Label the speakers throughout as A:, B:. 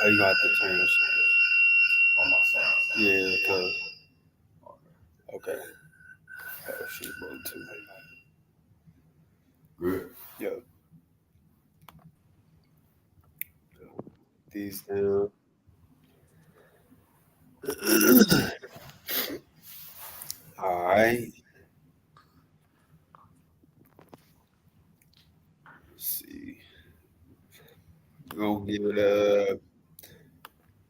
A: Oh, you gonna have to turn your shit.
B: On my sound.
A: Yeah, kind of. Okay. Oh, shit, mode too.
B: Good.
A: Yo, these down. All right. Let's see. We're gonna give it a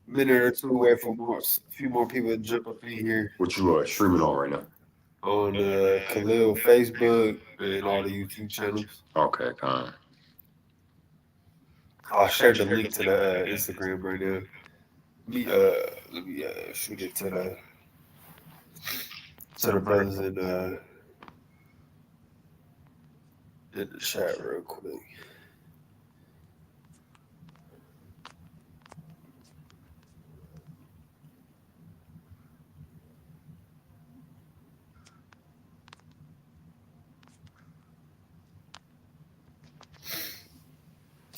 A: minute or two, wait for a few more people to jump up in here
B: What you streaming on right now?
A: on Khalil Facebook and all the YouTube channels.
B: Okay, kind.
A: I'll share the link to the Instagram right now. Let me shoot it to the brothers in the chat real quick.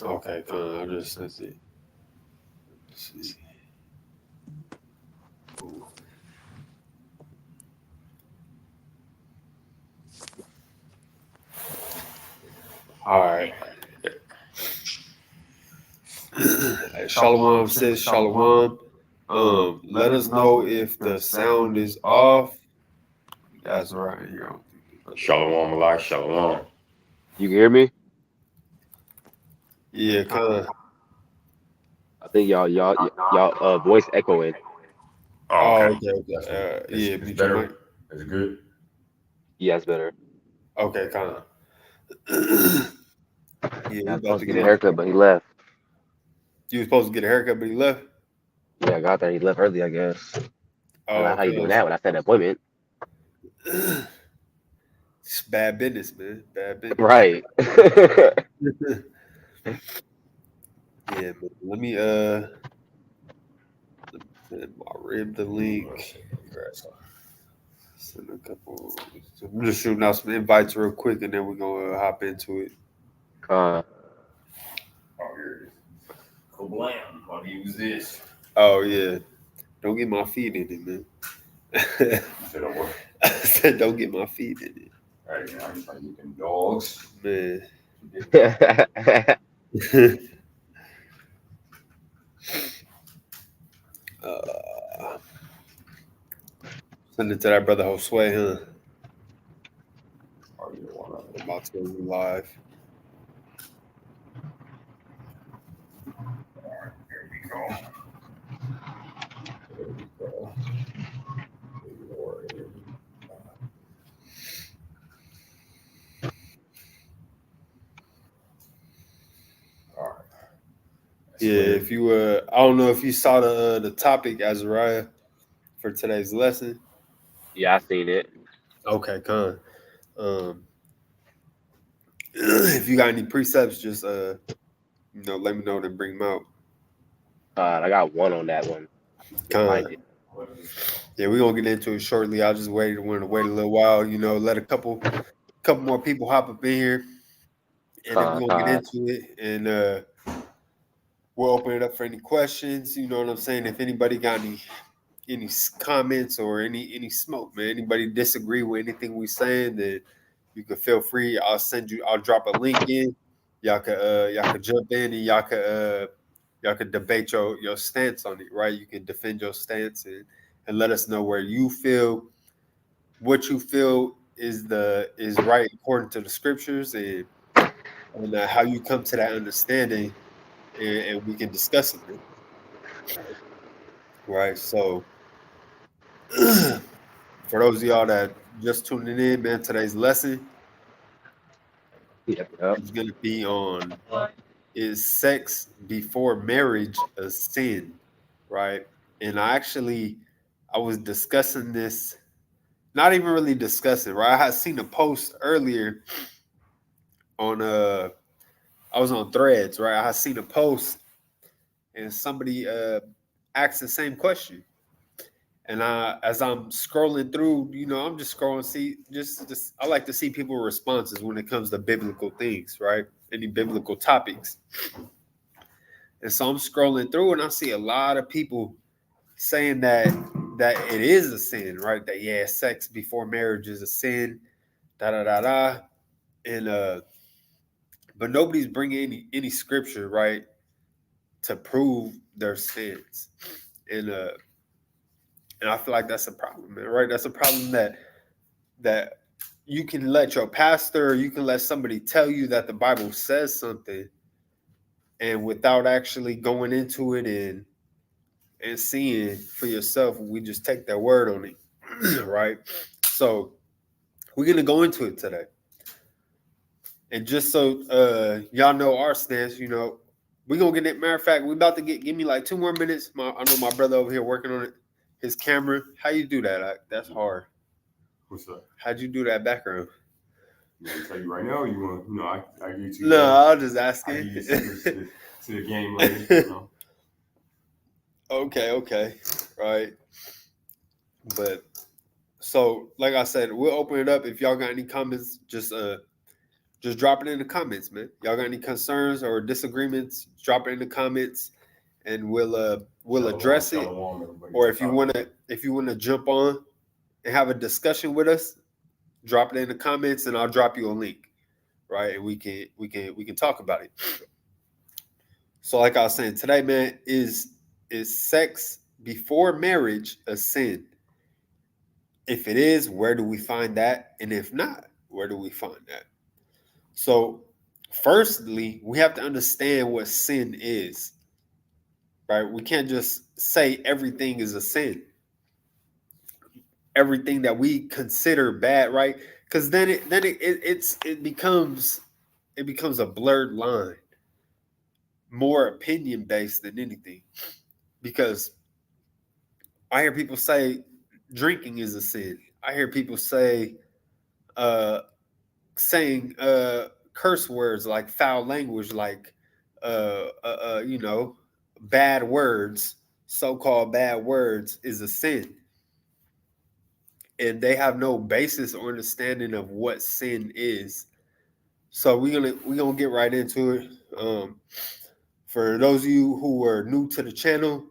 A: Okay, come on, I just sent it. Let's see. Ooh. All right. Shalom says Shalom. Let us know if the sound is off. You guys are right here. I don't think it-
B: Shalom, alike, shalom.
C: You can hear me?
A: Yeah, kind of.
C: I think y'all voice echoing.
B: Oh,
A: Oh,
B: okay.
A: okay. Okay. Yeah,
B: It's
A: mute your
B: better.
A: mic.
B: It's good.
C: Yeah, it's better.
A: Okay, kind of. Yeah,
C: Yeah, I
A: we
C: was
A: about
C: supposed
A: to
C: to get
A: get
C: a
A: into.
C: haircut, but he left.
A: You were supposed to get a haircut, but he left.
C: Yeah, I got there. He left early, I guess. I don't
A: Oh,
C: know how you doing
A: okay.
C: that when I set an appointment.
A: It's bad business, man. Bad business.
C: Right.
A: Yeah, but let me send my rib the link. Send a couple. So I'm just shooting out some invites real quick, and then we're gonna hop into it.
C: uh,
B: Oh, here it is. Kablam. I'll use this.
A: Oh yeah, don't get my feet in it, man.
B: You said, oh, what?
A: I said don't get my feet in it,
B: All right, now I'm just like looking dogs.
A: man. uh, Send it to that brother Josue, huh?
B: Oh, you want
A: I'm about to go live.
B: Here we go. There we go. All right.
A: Yeah, if you I don't know if you saw the topic Azariah for today's lesson.
C: yeah, I seen it.
A: Okay, con. If you got any precepts, just let me know and bring them out.
C: I got one on that one. I can
A: Con.
C: find it.
A: Yeah, we're gonna get into it shortly. I just wanted to wait a little while, let a couple more people hop up in here, and then we're gonna get
C: Uh,
A: into it, and we'll open it up for any questions. You know what I'm saying? If anybody got any comments or any smoke, man, anybody disagree with anything we saying, then you can feel free. I'll drop a link in. Y'all could jump in, and y'all could debate your stance on it, right? You can defend your stance and let us know where you feel what you feel is right according to the scriptures, and how you come to that understanding, and we can discuss it, man. Right? So for those of y'all that just tuning in, man, today's lesson
C: yep, yep.
A: is going to be on, is sex before marriage a sin, right? And I was discussing this, not even really discussing, right? I had seen a post earlier on I was on Threads, right? I had seen a post, and somebody asked the same question. And as I'm scrolling through, I'm just scrolling, see, just I like to see people's responses when it comes to biblical things, right? any biblical topics. And so I'm scrolling through and I see a lot of people saying that it is a sin, right? That yeah, sex before marriage is a sin, da da da da, and but nobody's bringing any scripture, right, to prove their sins, and I feel like that's a problem, man, right? That's a problem that you can let your pastor, you can let somebody tell you that the Bible says something, and without actually going into it and seeing for yourself, we just take their word on it, right? So we're gonna go into it today, and just so y'all know our stance, we're gonna get it. Matter of fact, we about to give me like 2 more minutes. I know my brother over here working on it, his camera. How you do that? That's hard.
B: What's up?
A: How'd you do that background?
B: You want me to tell you right now? Or you want, I give you 2
A: No,
B: days.
A: I was just
B: I
A: asking.
B: give you to the game later.
A: Okay, right. But so, like I said, we'll open it up. If y'all got any comments, just drop it in the comments, man. Y'all got any concerns or disagreements? Drop it in the comments, and we'll address it. Or if you wanna jump on and have a discussion with us, drop it in the comments, and I'll drop you a link, right? And we can talk about it. So, like I was saying today, man, is sex before marriage a sin? If it is, where do we find that? And if not, where do we find that? So, firstly, we have to understand what sin is, right? We can't just say everything is a sin, everything that we consider bad, right? Because then it becomes a blurred line, more opinion based than anything. Because I hear people say drinking is a sin. I hear people say saying curse words like foul language, like you know, bad words, so-called bad words, is a sin, and they have no basis or understanding of what sin is. So we're gonna get right into it. For those of you who are new to the channel,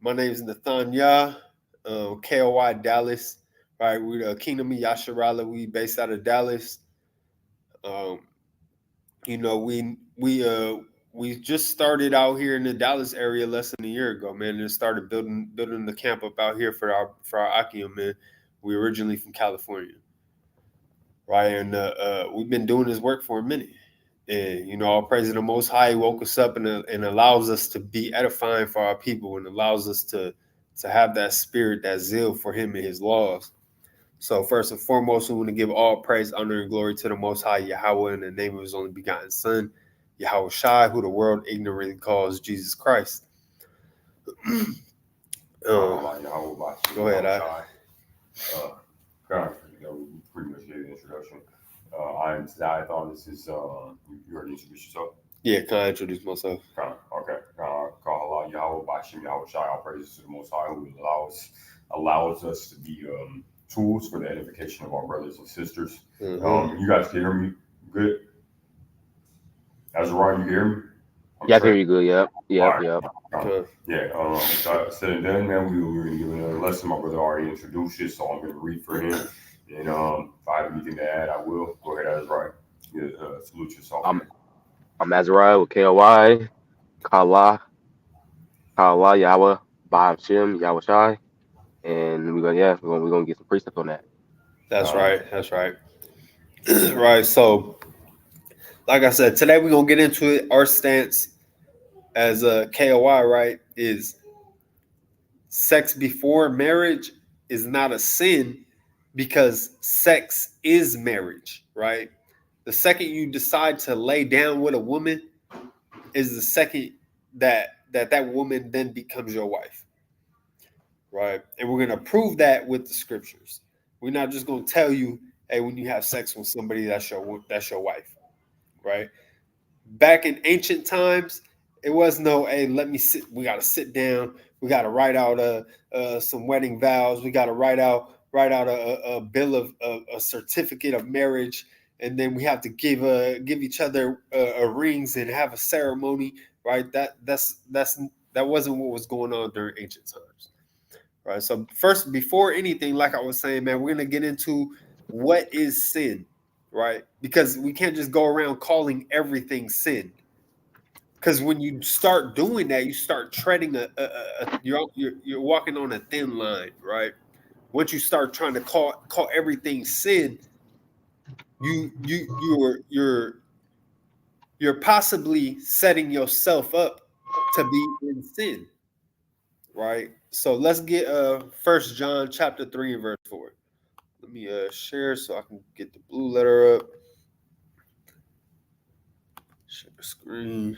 A: my name is Nathanya, K.O.Y. Dallas. Right, we're the Kingdom of Yasharala. We based out of Dallas. Um, you know, we just started out here in the Dallas area less than a year ago, man, and started building the camp up out here for our Akium, man. We originally from California, right? And we've been doing this work for a minute. And all praise to the Most High woke us up and allows us to be edifying for our people, and allows us to have that spirit, that zeal for Him and His laws. So first and foremost, we want to give all praise, honor, and glory to the Most High Yahweh in the name of His only begotten Son, Yahweh Shai, who the world ignorantly calls Jesus Christ. Go ahead,
B: Pretty much gave the introduction. I thought this is you already introduced yourself.
A: Yeah, can I introduce myself?
B: Okay. Call Yahweh Bashim Yahweh Shai. All praises to the Most High, who allows us to be tools for the edification of our brothers and sisters.
A: Mm-hmm.
B: You guys can hear me good? Azariah, you hear me?
C: Yeah, I can hear you good. Yep.
B: Yeah. Said and done, man. We were going to give another lesson. My brother already introduced you, so I'm going to read for him. And if I have anything to add, I will. Go ahead, Azariah. Salute yourself.
C: I'm Azariah with K.O.Y. Kala Yahweh Baham Shem Yahweh Shai, and we're gonna get some precept on that.
A: That's right. Right. So, like I said, today we're gonna get into it. Our stance as a KOI, right, is sex before marriage is not a sin, because sex is marriage, right? The second you decide to lay down with a woman is the second that woman then becomes your wife, right? And we're going to prove that with the scriptures. We're not just going to tell you, hey, when you have sex with somebody, that's your wife, right? Back in ancient times, it was no, hey, let me sit. We got to sit down. We got to write out some wedding vows. We got to write out a bill of a certificate of marriage. and then we have to give each other rings and have a ceremony, right? That wasn't what was going on during ancient times, right? So first, before anything, like I was saying, man, we're gonna get into what is sin, right? Because we can't just go around calling everything sin. Because when you start doing that, you start treading you're walking on a thin line, right? Once you start trying to call everything sin, you're you're possibly setting yourself up to be in sin, right? So let's get 1 John chapter 3 and verse 4. Let me share so I can get the blue letter up. Share the screen.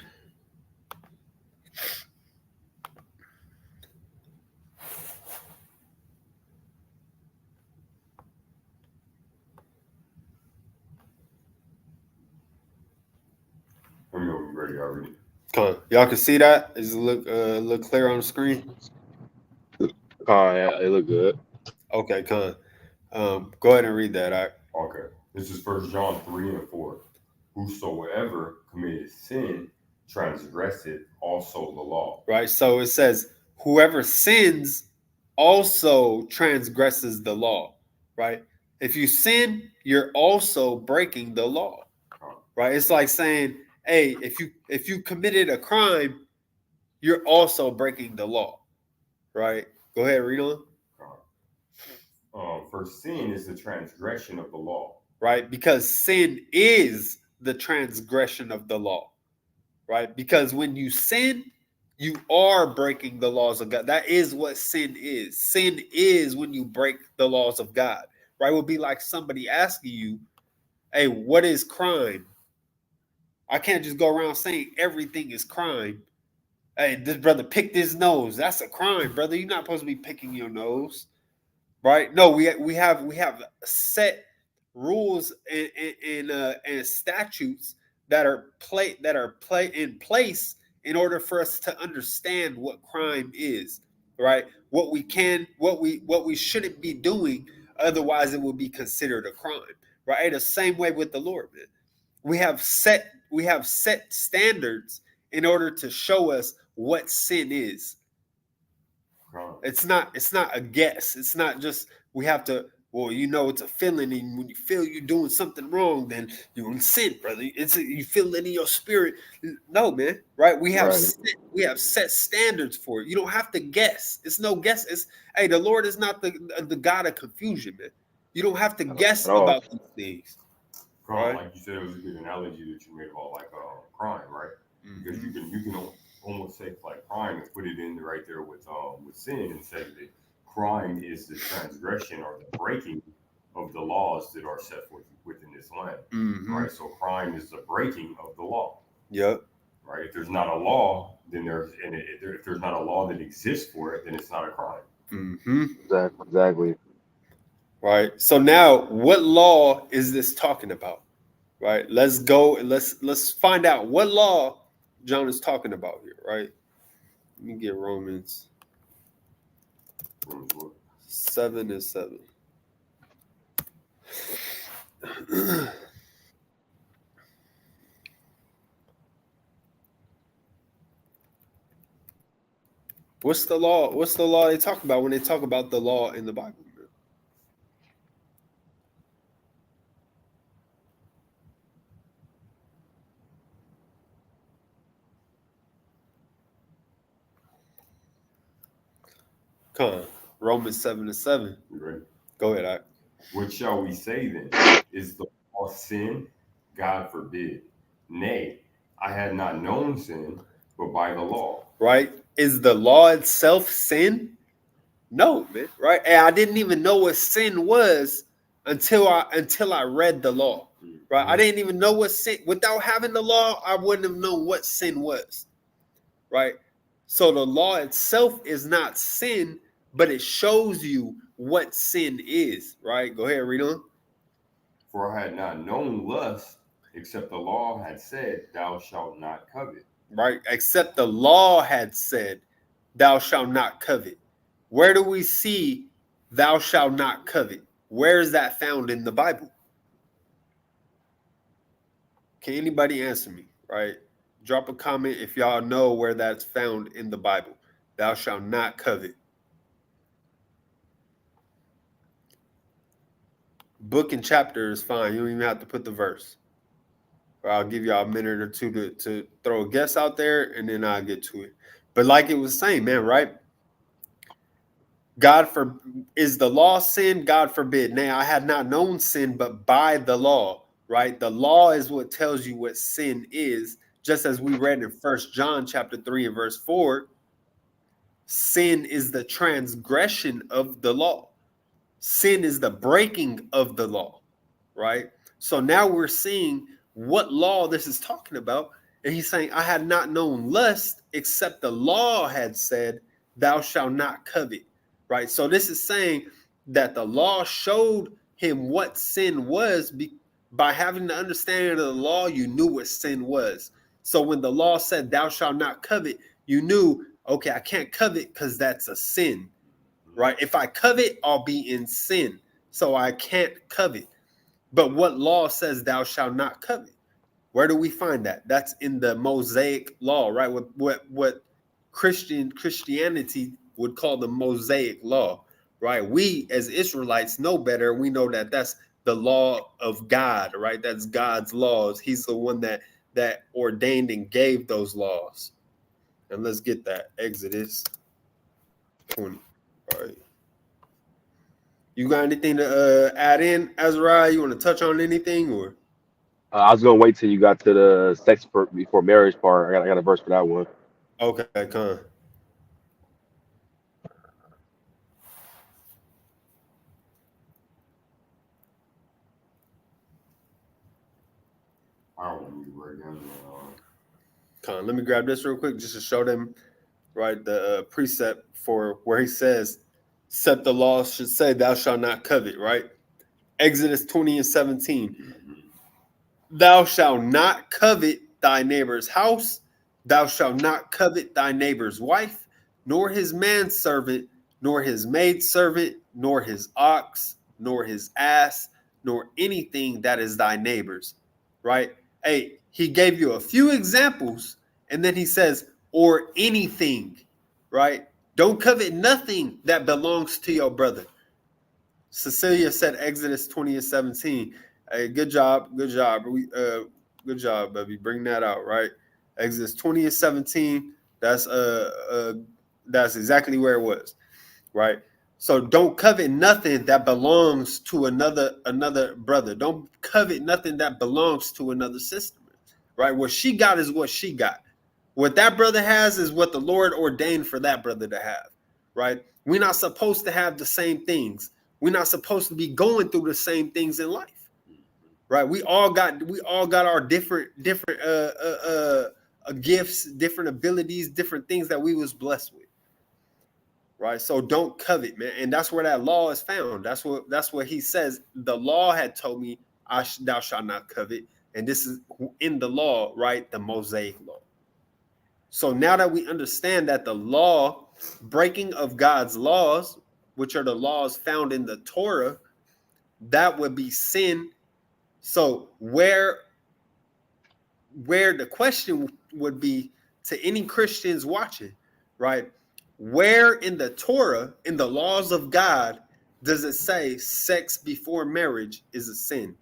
B: Let me know when you're ready already.
A: Come on. Y'all can see that? Is it look clear on the screen?
C: Yeah, it look good.
A: Okay, come on. Go ahead and read that. All right.
B: Okay. This is 1 John 3 and 4. Whosoever committed sin transgresseth also the law.
A: Right. So it says, whoever sins also transgresses the law. Right. If you sin, you're also breaking the law. Right. It's like saying, hey, if you committed a crime, you're also breaking the law. Right. Go ahead, read on.
B: For sin is the transgression of the law.
A: Right. Because sin is the transgression of the law. Right. Because when you sin, you are breaking the laws of God. That is what sin is. Sin is when you break the laws of God. Right. It would be like somebody asking you, hey, what is crime? I can't just go around saying everything is crime. Hey, this brother picked his nose. That's a crime, brother. You're not supposed to be picking your nose. Right? No, we have set rules and statutes that are in place in order for us to understand what crime is, right? What we shouldn't be doing, otherwise it would be considered a crime, right? The same way with the Lord, man. We have set standards in order to show us what sin is. It's not a guess. It's not just we have to, well, it's a feeling, and when you feel you're doing something wrong, then you're in sin, brother. You feel it in your spirit. No, man, right? We have set standards for it. You don't have to guess. It's no guess. It's, hey, the Lord is not the God of confusion, man. You don't have to guess about these things.
B: Right? Like you said, it was a good analogy that you made about like crime, right? Because you can almost say like crime and put it in right there with sin and say that crime is the transgression or the breaking of the laws that are set forth within this land, right? So crime is the breaking of the law.
A: Yep.
B: Right. If there's not a law, then if there's not a law that exists for it, then it's not a crime.
C: Exactly.
A: Right. So now, what law is this talking about? Right. Let's go and let's find out what law John is talking about here. Right. Let me get Romans 7:7. What's the law? What's the law they talk about when they talk about the law in the Bible? Come on. Romans 7:7.
B: Right.
A: Go ahead, Ike.
B: What shall we say then? Is the law sin? God forbid. Nay, I had not known sin, but by the law.
A: Right? Is the law itself sin? No, man. Right? And I didn't even know what sin was until I read the law. Right? I didn't even know what sin. Without having the law, I wouldn't have known what sin was. Right? So the law itself is not sin, but it shows you what sin is. Right? Go ahead, read on.
B: For I had not known lust, except the law had said, thou shalt not covet.
A: Right? Except the law had said, thou shalt not covet. Where do we see thou shalt not covet? Where is that found in the Bible? Can anybody answer me? Right? Drop a comment if y'all know where that's found in the Bible. Thou shalt not covet. Book and chapter is fine. You don't even have to put the verse. Or I'll give y'all a minute or two to throw a guess out there, and then I'll get to it. But like it was saying, man, right? God for is the law sin? God forbid. Nay, I had not known sin, but by the law, right? The law is what tells you what sin is. Just as we read in 1 John chapter 3 and verse 4, sin is the transgression of the law. Sin is the breaking of the law, right? So now we're seeing what law this is talking about. And he's saying, I had not known lust except the law had said, thou shalt not covet, right? So this is saying that the law showed him what sin was. By having the understanding of the law, you knew what sin was. So when the law said, thou shalt not covet, you knew, okay, I can't covet because that's a sin, right? If I covet, I'll be in sin. So I can't covet. But what law says thou shalt not covet? Where do we find that? That's in the Mosaic law, right? What Christianity would call the Mosaic law, right? We as Israelites know better. We know that that's the law of God, right? That's God's laws. He's the one that ordained and gave those laws. And let's get that Exodus 20. All right. You got anything to add in, Azariah? You want to touch on anything, or?
C: I was gonna wait till you got to the sex before marriage part. I got a verse for that one.
A: Okay, come.
B: I don't want to be right now.
A: Come. Let me grab this real quick just to show them, right, the precept for where he says, "Set the law should say, thou shalt not covet." Right, Exodus 20 and 17. Thou shalt not covet thy neighbor's house. Thou shalt not covet thy neighbor's wife, nor his manservant, nor his maidservant, nor his ox, nor his ass, nor anything that is thy neighbor's. Right? Hey, he gave you a few examples, and then he says, or anything. Right? Don't covet nothing that belongs to your brother. Cecilia said Exodus 20 and 17. Hey, good job. Good job. Good job, baby. Bring that out, right? Exodus 20 and 17. That's exactly where it was, right? So don't covet nothing that belongs to another brother. Don't covet nothing that belongs to another sister, right? What she got is what she got. What that brother has is what the Lord ordained for that brother to have, right? We're not supposed to have the same things. We're not supposed to be going through the same things in life, right? We all got our different gifts, different abilities, different things that we was blessed with, right? So don't covet, man. And that's where that law is found. That's what he says. The law had told me, thou shalt not covet, and this is in the law, right? The Mosaic law. So now that we understand that the law, breaking of God's laws, which are the laws found in the Torah, that would be sin. So where the question would be to any Christians watching, right? Where in the Torah, in the laws of God, does it say sex before marriage is a sin?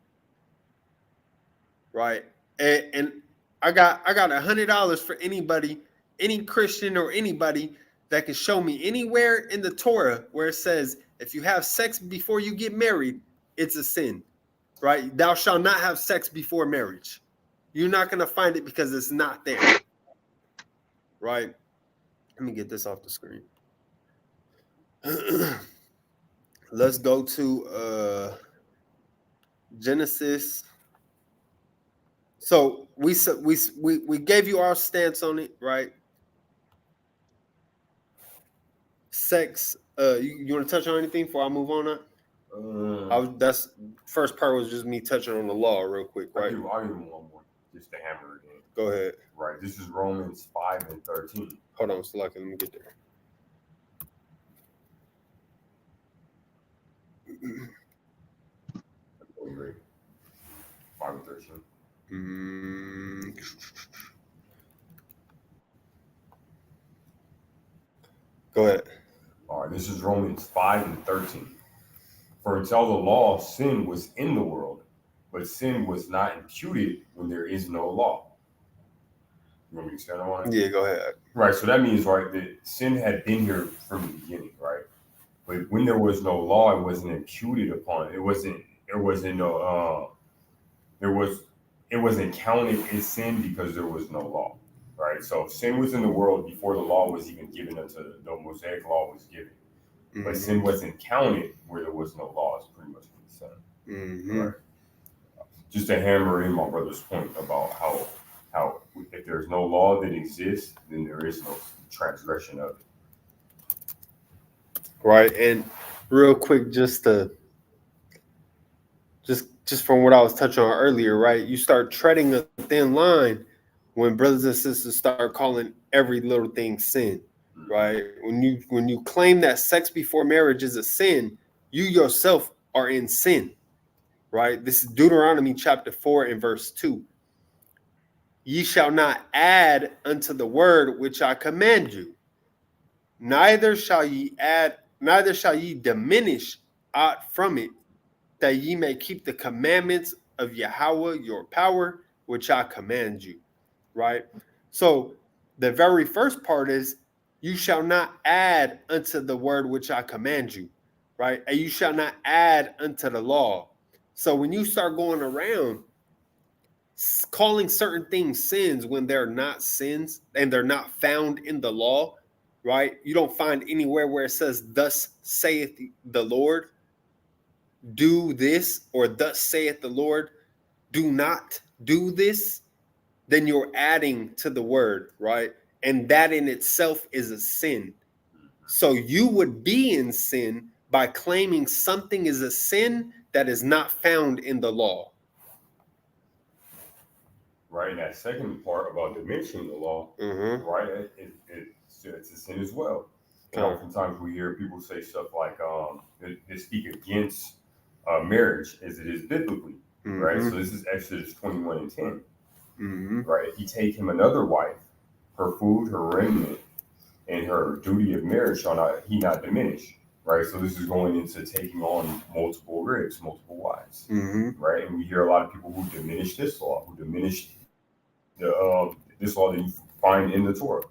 A: Right? And I got $100 for anybody, any Christian or anybody that can show me anywhere in the Torah where it says if you have sex before you get married, it's a sin. Right? Thou shalt not have sex before marriage. You're not going to find it because it's not there. Right? Let me get this off the screen. Let's go to Genesis. So we gave you our stance on it, right? Sex. You want to touch on anything before I move on? That's first part was just me touching on the law real quick, right?
B: I'll give one more, just to hammer it in.
A: Go ahead.
B: Right, this is Romans 5 and 13.
A: Hold on, Slaka, let me get there.
B: Great. 5 and 13.
A: Go ahead.
B: All right, this is Romans 5:13. For until the law, sin was in the world, but sin was not imputed when there is no law. You want me to expand on it?
A: Yeah, go ahead.
B: Right, so that means, right, that sin had been here from the beginning, right? But when there was no law, it wasn't imputed upon it. There wasn't no, it wasn't counted as sin because there was no law, right? So sin was in the world before the law was even given until the Mosaic law was given. But sin wasn't counted where there was no law, is pretty much what he's saying. Right. Just to hammer in my brother's point about how if there's no law that exists, then there is no transgression of it.
A: Right. And real quick, just from what I was touching on earlier, right? You start treading a thin line when brothers and sisters start calling every little thing sin. Right. When you claim that sex before marriage is a sin, you yourself are in sin. Right. This is Deuteronomy chapter 4 and verse 2. Ye shall not add unto the word which I command you, neither shall ye diminish aught from it, that ye may keep the commandments of Yahweh your power, which I command you. Right? So the very first part is, you shall not add unto the word which I command you. Right? And you shall not add unto the law. So when you start going around calling certain things sins when they're not sins and they're not found in the law, right? You don't find anywhere where it says, thus saith the Lord, do this, or thus saith the Lord, do not do this. Then you're adding to the word, right? And that in itself is a sin. So you would be in sin by claiming something is a sin that is not found in the law.
B: Right, and that second part about diminishing the law, right, it's a sin as well. And oftentimes we hear people say stuff like they speak against marriage as it is biblically, right? So this is Exodus 21:10, right? If you take him another wife, her food, her raiment, and her duty of marriage shall not diminish, right? So this is going into taking on multiple ribs, multiple wives, right? And we hear a lot of people who diminish this law, who diminish this law that you find in the Torah,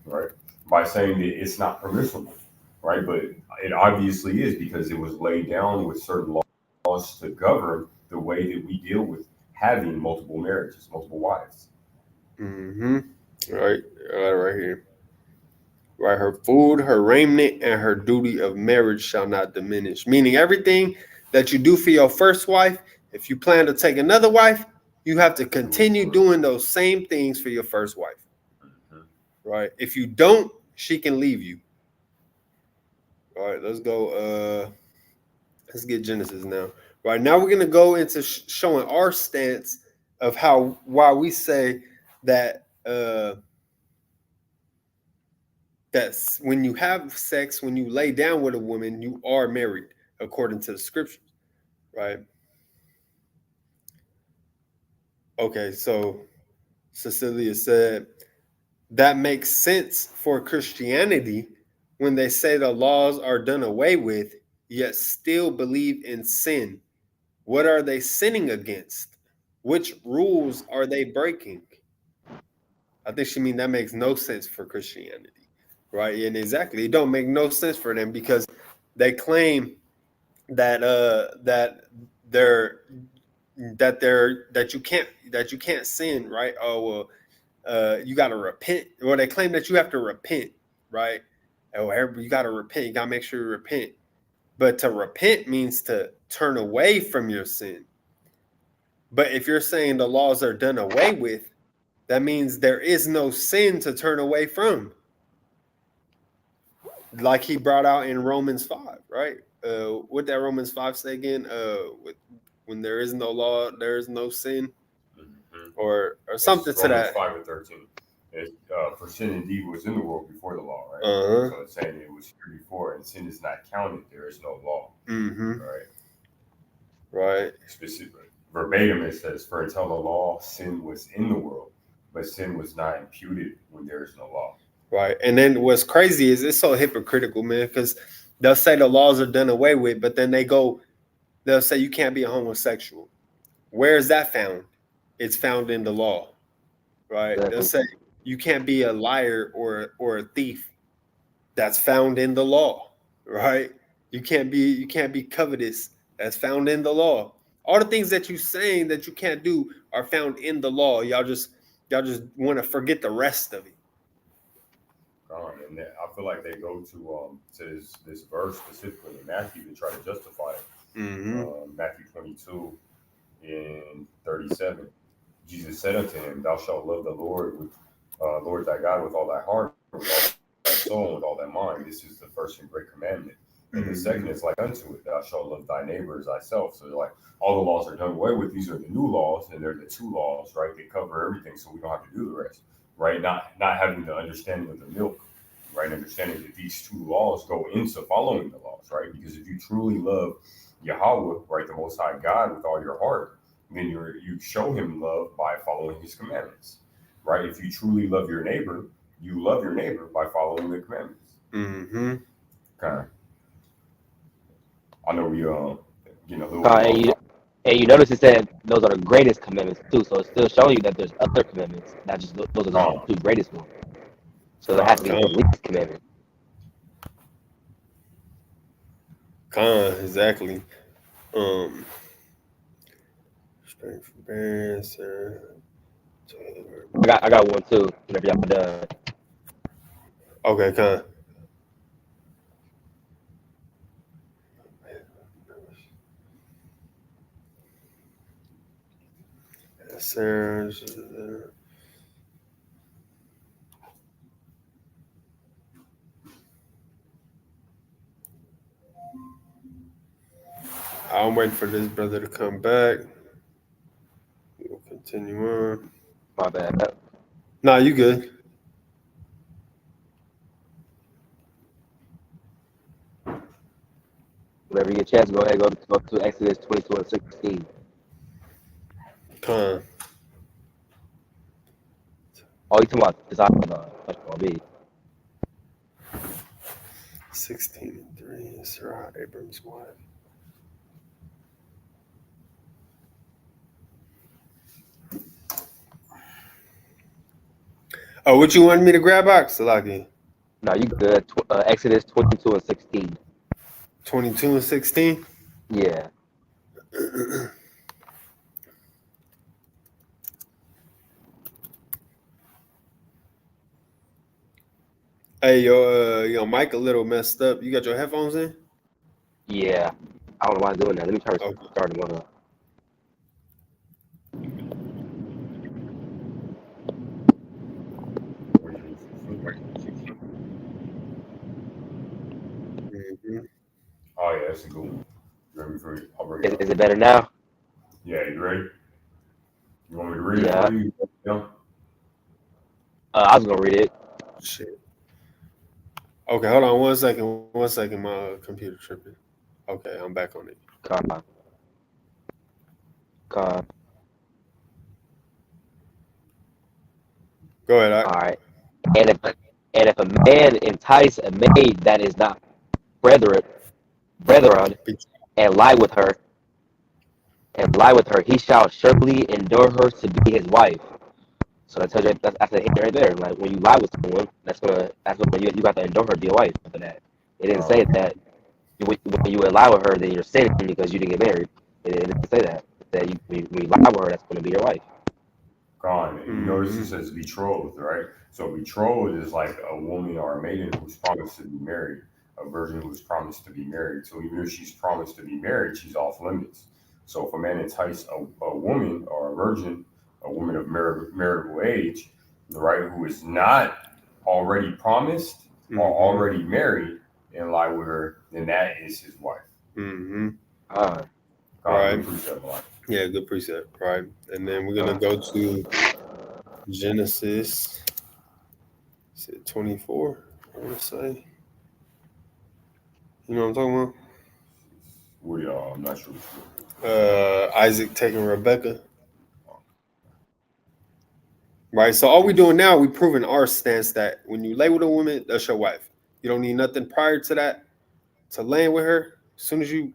B: right? By saying that it's not permissible, right? But it obviously is, because it was laid down with certain laws to govern the way that we deal with having multiple marriages, multiple wives.
A: Right here. Right, her food, her raiment, and her duty of marriage shall not diminish. Meaning everything that you do for your first wife, if you plan to take another wife, you have to continue doing those same things for your first wife. Right? If you don't, she can leave you. All right, let's go. Let's get Genesis now. Right now, we're gonna go into showing our stance of why we say that that's when you have sex, when you lay down with a woman, you are married according to the scriptures, right? Okay, so Cecilia said that makes sense for Christianity when they say the laws are done away with, yet still believe in sin. What are they sinning against? Which rules are they breaking? I think she means that makes no sense for Christianity, right? And exactly, it don't make no sense for them because they claim that you can't sin, right? Oh well, you got to repent. Well, they claim that you have to repent, right? Oh, you got to repent. You got to make sure you repent. But to repent means to turn away from your sin. But if you're saying the laws are done away with, that means there is no sin to turn away from. Like he brought out in Romans 5, right? What that Romans 5 say again? When there is no law, there is no sin, or something to that.
B: 5:13. For sin indeed was in the world before the law, right? So it's saying it was here before, and sin is not counted. There is no law, right?
A: Right.
B: Specifically. verbatim, it says, "For until the law, sin was in the world, but sin was not imputed when there is no law."
A: Right. And then what's crazy is it's so hypocritical, man, because they'll say the laws are done away with, but then they'll say you can't be a homosexual. Where is that found? It's found in the law, right? They'll
C: Exactly.
A: say you can't be a liar or a thief. That's found in the law, right? You can't be covetous. That's found in the law. All the things that you saying that you can't do are found in the law. Y'all just want to forget the rest of it.
B: And I feel like they go to this verse specifically in Matthew to try to justify it.
A: Mm-hmm.
B: Matthew 22 and 37. Jesus said unto him, "Thou shalt love the Lord thy God with all thy heart, with all thy soul, and with all thy mind. This is the first and great commandment. And the second is like unto it, thou shalt love thy neighbor as thyself." So like all the laws are done away with. These are the new laws, and they're the two laws, right? They cover everything, so we don't have to do the rest, right? Not having the understanding of the milk, right? Understanding that these two laws go into following the laws, right? Because if you truly love Yahweh, right, the Most High God, with all your heart, then you show him love by following his commandments, right? If you truly love your neighbor, you love your neighbor by following the commandments.
A: Mm-hmm.
B: Okay. I know we getting a little bit
C: And
B: off
C: you
B: topic.
C: and you notice it said those are the greatest commandments too. So it's still showing you that there's other commandments, not just those are just
B: Con,
C: the two greatest ones. So there has to
B: con,
C: be
A: Con,
C: the least commandment.
A: con, exactly. Um, strength, forbearance,
C: I got one too. Whenever y'all done.
A: okay, con. Sir, I'm waiting for this brother to come back. We'll continue on.
C: My bad.
A: Nah, you good.
C: Whenever you get a chance, go ahead go to Exodus 22 and 16.
A: Con.
C: Oh, you talking about this on me.
A: 16 and 3. Sarah Abrams' wife. Oh, what you wanted me to grab box? Salaki.
C: No, you good. Exodus 22 and 16.
A: 22 and 16.
C: Yeah.
A: Hey, yo, Mike a little messed up. You got your headphones in?
C: Yeah. I don't know why I'm doing that. Let me try
A: Okay.
C: starting one up.
A: Mm-hmm.
B: Oh yeah, that's a good one. You ready for it? I'll bring it
C: Is,
B: up.
C: is it better now?
B: Yeah, you ready? You want me to read it
C: Yeah.
B: for you? Yeah.
C: I was gonna read it.
A: Shit. Okay, hold on 1 second. 1 second. My computer tripping. Okay, I'm back on it.
C: Con, con.
A: Go ahead.
C: All right. And if a man entice a maid that is not brethren and lie with her, he shall surely endure her to be his wife. So that tells you that's a hint right there. Like when you lie with someone, that's when you got to endure her to be a wife after that. It didn't say
B: Um,
C: that when you lie with her, then you're sinning because you didn't get married. It didn't say that. It said when you lie with her, that's going to be your wife.
B: gone. And you notice
A: Mm-hmm.
B: it says betrothed, right? So betrothed is like a woman or a maiden who's promised to be married, a virgin who's promised to be married. So even if she's promised to be married, she's off limits. So if a man entice a woman or a virgin, a woman of marital age, right, who is not already promised or
A: Mm-hmm.
B: already married and lie with her, then that is his wife.
A: Mm-hmm.
C: Uh,
B: God,
A: Right.
B: good precept, like.
A: Yeah, good precept. Right. And then we're gonna go to Genesis. Is it 24? I want to say. You know what I'm talking about?
B: What y'all? I'm not sure which one.
A: Isaac taking Rebecca. Right. So all we doing now, we proving our stance that when you lay with a woman, that's your wife. You don't need nothing prior to that to laying with her. As soon as you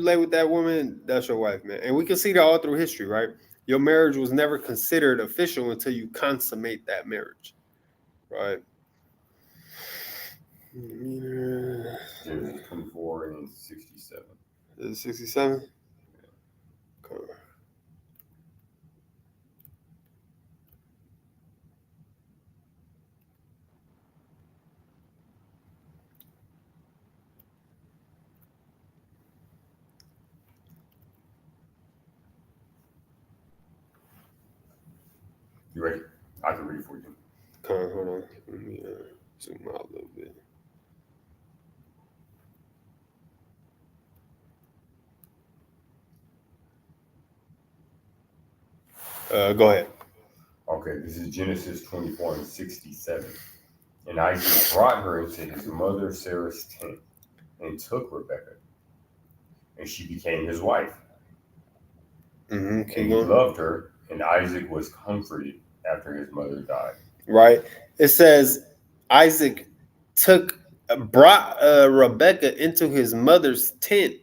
A: lay with that woman, that's your wife, man. And we can see that all through history, right? Your marriage was never considered official until you consummate that marriage, right?
B: Genesis 24 and 67.
A: Is it 67?
B: You ready? I can read for you.
A: Hold on. Let me zoom out a little bit. Go ahead.
B: Okay, this is Genesis 24 and 67. And Isaac brought her into his mother Sarah's tent and took Rebekah, and she became his wife.
A: Mm-hmm.
B: And he loved her, and Isaac was comforted after his mother died.
A: Right. It says Isaac brought Rebecca into his mother's tent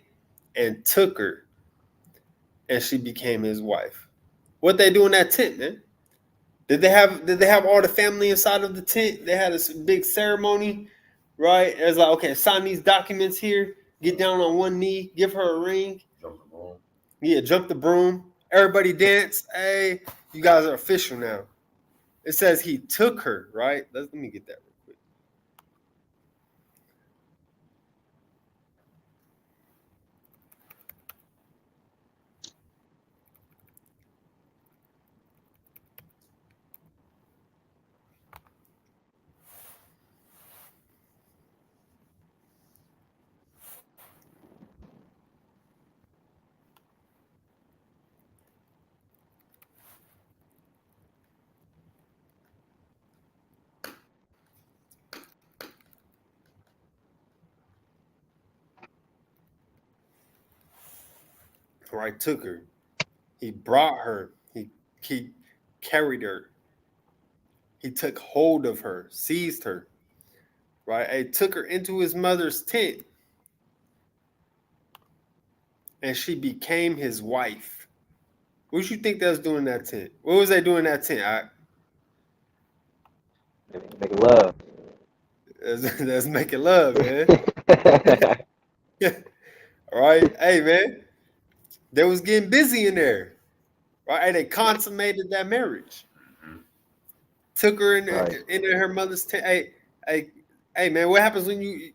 A: and took her, and she became his wife. What they do in that tent, man? Did they have all the family inside of the tent? They had a big ceremony, right? It's like, okay, sign these documents here, get down on one knee, give her a ring.
B: Jump the broom.
A: Yeah, jump the broom. Everybody dance. Hey, you guys are official now. It says he took her, right? Let me get that real quick. Right, took her. He brought her. He carried her. He took hold of her, seized her. Right, he took her into his mother's tent, and she became his wife. What you think they was doing in that tent? What was they doing in that tent?
C: Making love.
A: That's making love, man. All right, hey, man. They was getting busy in there. Right, and they consummated that marriage. Took her
C: Right.
A: into her mother's tent. Hey, man. What happens when you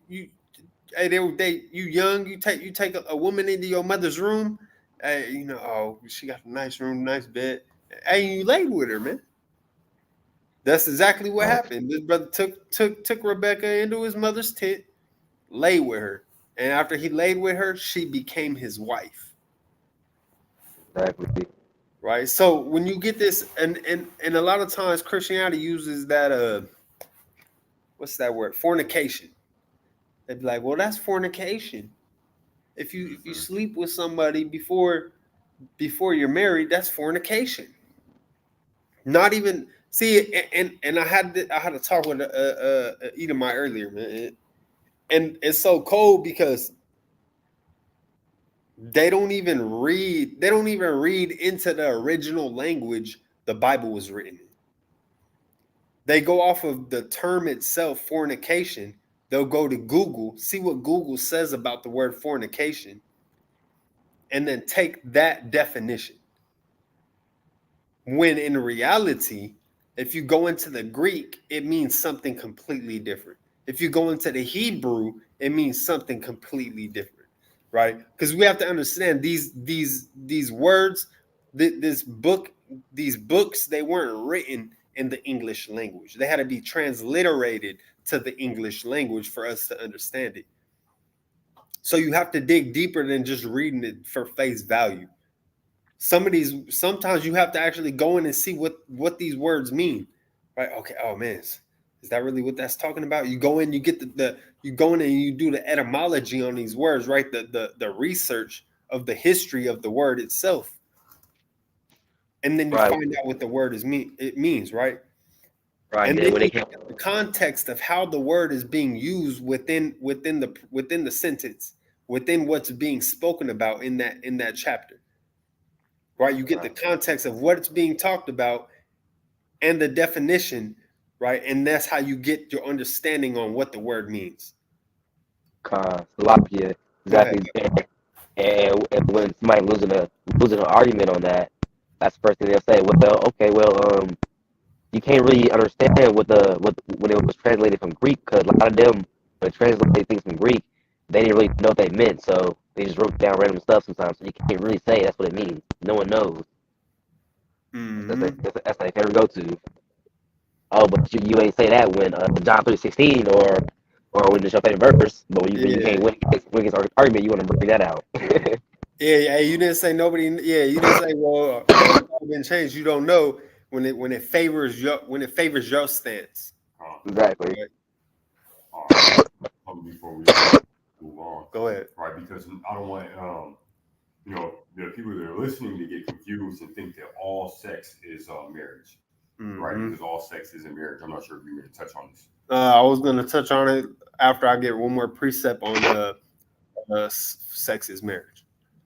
A: hey you young? You take a woman into your mother's room. Hey, oh, she got a nice room, nice bed. Hey, you laid with her, man. That's exactly what
C: Right.
A: happened. This brother took Rebecca into his mother's tent, lay with her, and after he laid with her, she became his wife.
C: Exactly.
A: Right. So when you get this, and a lot of times Christianity uses that what's that word? Fornication. They'd be like, well, that's fornication. If you sleep with somebody before you're married, that's fornication. Not even see, and I had to talk with Edomite earlier, man, and it's so cold because they don't even read into the original language the Bible was written in. They go off of the term itself, fornication. They'll go to Google, see what Google says about the word fornication, and then take that definition. When in reality, if you go into the Greek, it means something completely different. If you go into the Hebrew, it means something completely different, right? Because we have to understand these words, these books, they weren't written in the English language. They had to be transliterated to the English language for us to understand it. So you have to dig deeper than just reading it for face value. Sometimes you have to actually go in and see what these words mean, right? Okay, oh man, is that really what that's talking about? You go in, you get you go in and you do the etymology on these words, right? The research of the history of the word itself, and then you
C: Right.
A: find out what the word it means, right?
C: Right.
A: And
C: Then
A: then
C: when
A: you
C: they came,
A: look at the context of how the word is being used within the sentence, within what's being spoken about in that chapter, right? You get the context of what it's being talked about and the definition, right? And that's how you get your understanding on what the word means.
C: Salapia,
A: Go ahead.
C: exactly. And when somebody losing an argument on that, that's the first thing they'll say. Well, okay, well, you can't really understand what when it was translated from Greek, because a lot of them when they translated things from Greek, they didn't really know what they meant, so they just wrote down random stuff sometimes. So you can't really say that's what it means. No one knows.
A: Mm-hmm.
C: That's like they go to. Oh, but you ain't say that when John 3:16 or when it's your favorite verse. But when you
A: Yeah.
C: can't win against argument, you want to bring that out.
A: Yeah, you didn't say nobody. Yeah, you didn't say, well, it's all been changed. You don't know when it favors your stance.
C: Exactly.
A: Right?
B: All right. Before we move on,
A: Go ahead.
B: right? Because I don't want the people that are listening to get confused and think that all sex is marriage, right?
A: Mm-hmm.
B: Because all sex isn't marriage. I'm not sure if you're going to touch on this.
A: I was going to touch on it after I get one more precept on sex is marriage.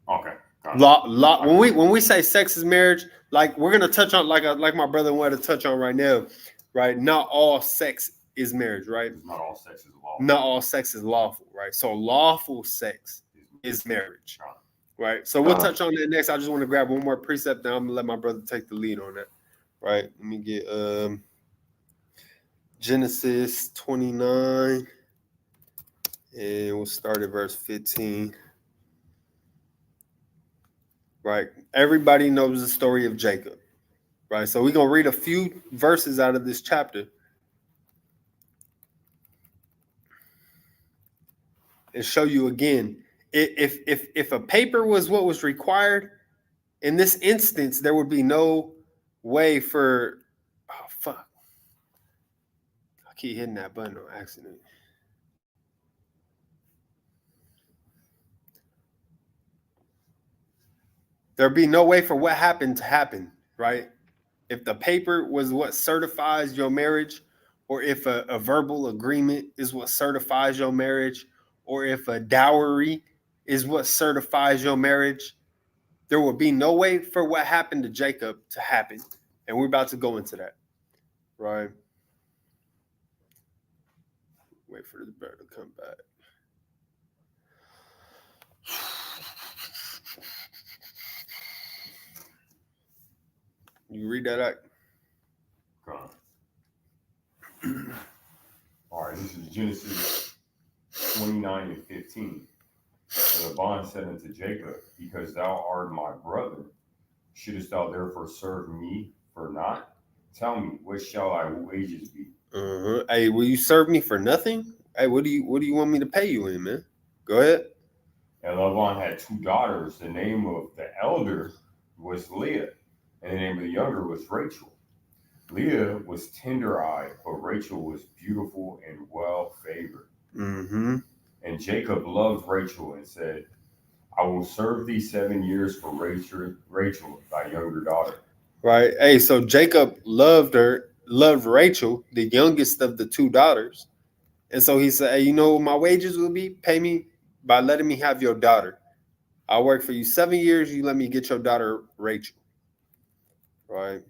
B: Okay.
A: When we say sex is marriage, like we're gonna touch on like my brother wanted to touch on right now, right? Not all sex is marriage, right?
B: Not all sex is lawful.
A: Not all sex is lawful, right? So lawful sex is marriage, right? So we'll touch on that next. I just want to grab one more precept, then I'm gonna let my brother take the lead on that, right? Let me get Genesis 29, and we'll start at verse 15. Right, everybody knows the story of Jacob. Right, so we're gonna read a few verses out of this chapter and show you again. If a paper was what was required in this instance, there would be no way for. Oh fuck! I keep hitting that button on accident. There'd be no way for what happened to happen, right? If the paper was what certifies your marriage, or if a verbal agreement is what certifies your marriage, or if a dowry is what certifies your marriage, there will be no way for what happened to Jacob to happen. And we're about to go into that, right? Wait for the bird to come back. You read that out?
B: All right, this is Genesis 29 and 15. And Laban said unto Jacob, because thou art my brother, shouldest thou therefore serve me for naught? Tell me, what shall thy wages be?
A: Hey, will you serve me for nothing? Hey, what do you want me to pay you in, man? Go ahead.
B: And Laban had two daughters. The name of the elder was Leah, and the name of the younger was Rachel. Leah was tender-eyed, but Rachel was beautiful and well-favored.
A: Mm-hmm.
B: And Jacob loved Rachel and said, I will serve thee 7 years for Rachel, thy younger daughter.
A: Right. Hey, so Jacob loved Rachel, the youngest of the two daughters. And so he said, hey, you know what my wages will be? Pay me by letting me have your daughter. I'll work for you 7 years. You let me get your daughter, Rachel. Right.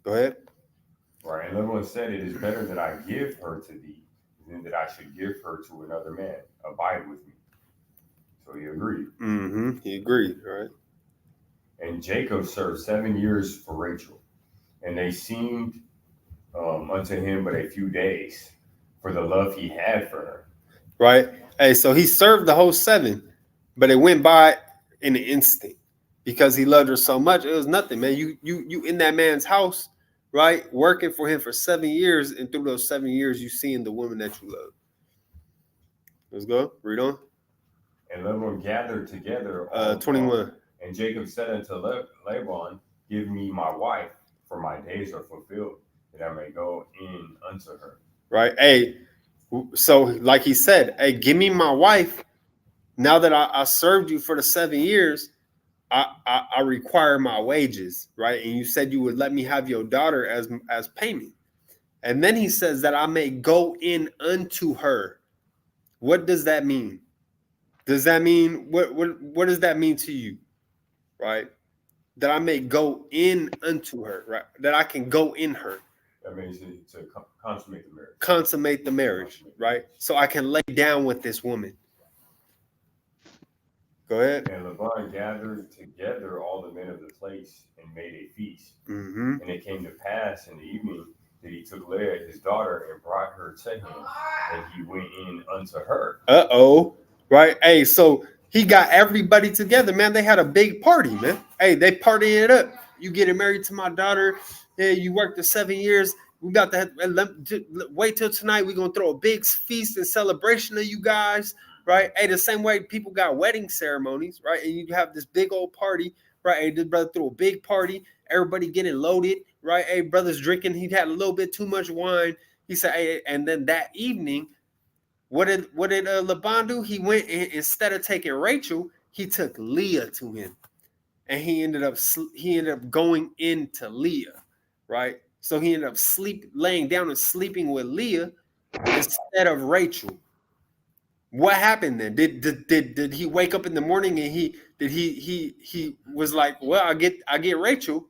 A: Go ahead.
B: Right. And Laban said, it is better that I give her to thee than that I should give her to another man. Abide with me. So he agreed.
A: Mm-hmm. He agreed. Right.
B: And Jacob served 7 years for Rachel. And they seemed unto him but a few days for the love he had for her.
A: Right. Hey, so he served the whole 7, but it went by in an instant because he loved her so much. It was nothing, man. You in that man's house, right? Working for him for 7 years, and through those 7 years, you seeing the woman that you love. Let's go. Read on.
B: And Laban gathered together
A: 21.
B: And Jacob said unto Laban, give me my wife, for my days are fulfilled, that I may go in unto her.
A: Right. Hey, so like he said, hey, give me my wife. Now that I served you for the 7 years, I require my wages, right? And you said you would let me have your daughter as payment. And then he says that I may go in unto her. What does that mean? Does that mean what does that mean to you? Right? That I may go in unto her, right? That I can go in her.
B: That means to consummate the marriage.
A: Consummate the marriage, right? So I can lay down with this woman. Go ahead.
B: And Laban gathered together all the men of the place and made a feast.
A: Mm-hmm.
B: And it came to pass in the evening that he took Leah his daughter and brought her to him, and he went in unto her.
A: Right? Hey, so he got everybody together, man. They had a big party, man. Hey, they partying it up. You getting married to my daughter? Yeah, you worked the 7 years. We got to wait till tonight. We're gonna throw a big feast and celebration of you guys, right? Hey, the same way people got wedding ceremonies, right? And you have this big old party, right? Hey, this brother threw a big party. Everybody getting loaded, right? Hey, brother's drinking. He had a little bit too much wine. He said, hey, and then that evening, what did Laban do? He went and instead of taking Rachel, he took Leah to him, and he ended up going into Leah, right? So he ended up laying down and sleeping with Leah instead of Rachel. What happened then? Did he wake up in the morning and he was like, well, I get Rachel.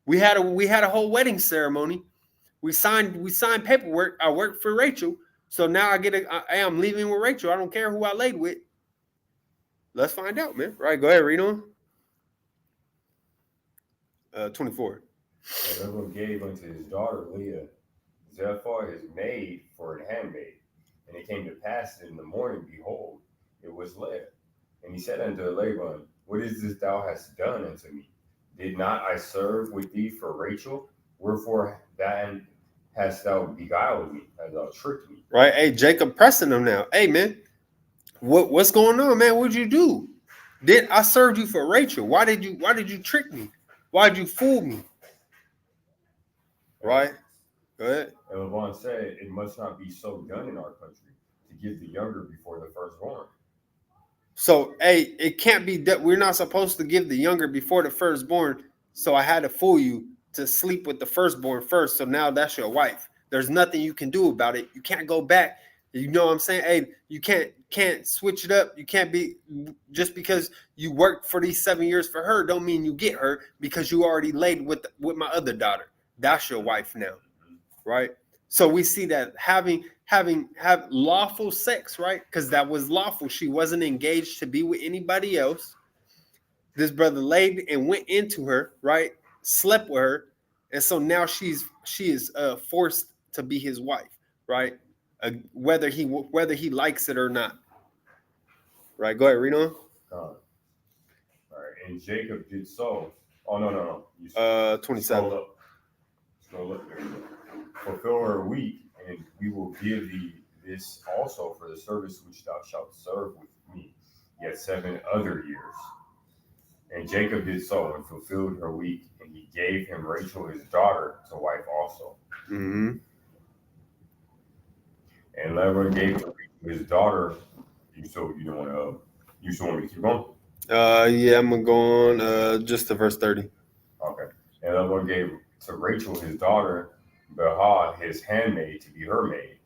A: We had a whole wedding ceremony. We signed paperwork. I worked for Rachel. So now I'm leaving with Rachel. I don't care who I laid with. Let's find out, man. Right, go ahead, read on. 24.
B: And everyone gave unto his daughter Leah Zephyr his maid for an handmaid. And it came to pass that in the morning, behold, it was Leah. And he said unto Laban, what is this thou hast done unto me? Did not I serve with thee for Rachel? Wherefore then hast thou beguiled me, hast thou tricked me?
A: Right, hey, Jacob pressing him now. Hey, man, what's going on, man? What'd you do? I served you for Rachel? Why did you trick me? Why did you fool me? Right? Go ahead.
B: And Laban said, it must not be so done in our country to give the younger before the firstborn.
A: So, hey, it can't be that we're not supposed to give the younger before the firstborn. So I had to fool you to sleep with the firstborn first. So now that's your wife. There's nothing you can do about it. You can't go back. You know what I'm saying? Hey, you can't switch it up. You can't be just because you worked for these 7 years for her. Don't mean you get her because you already laid with my other daughter. That's your wife now, right? So we see that have lawful sex, right? Because that was lawful. She wasn't engaged to be with anybody else. This brother laid and went into her, right? Slept with her, and so now she is forced to be his wife, right? Whether he likes it or not, right? Go ahead, read on.
B: All right, and Jacob did so. Oh no.
A: 27.
B: Scroll up there. Fulfill her week, and we will give thee this also for the service which thou shalt serve with me, yet 7 other years. And Jacob did so and fulfilled her week, and he gave him Rachel his daughter to wife also.
A: Mm-hmm.
B: And Laban gave to Rachel his daughter. You still want me to keep going?
A: Yeah, I'm gonna go on just to verse 30.
B: Okay. And Laban gave to Rachel his daughter Bilhah his handmaid to be her maid.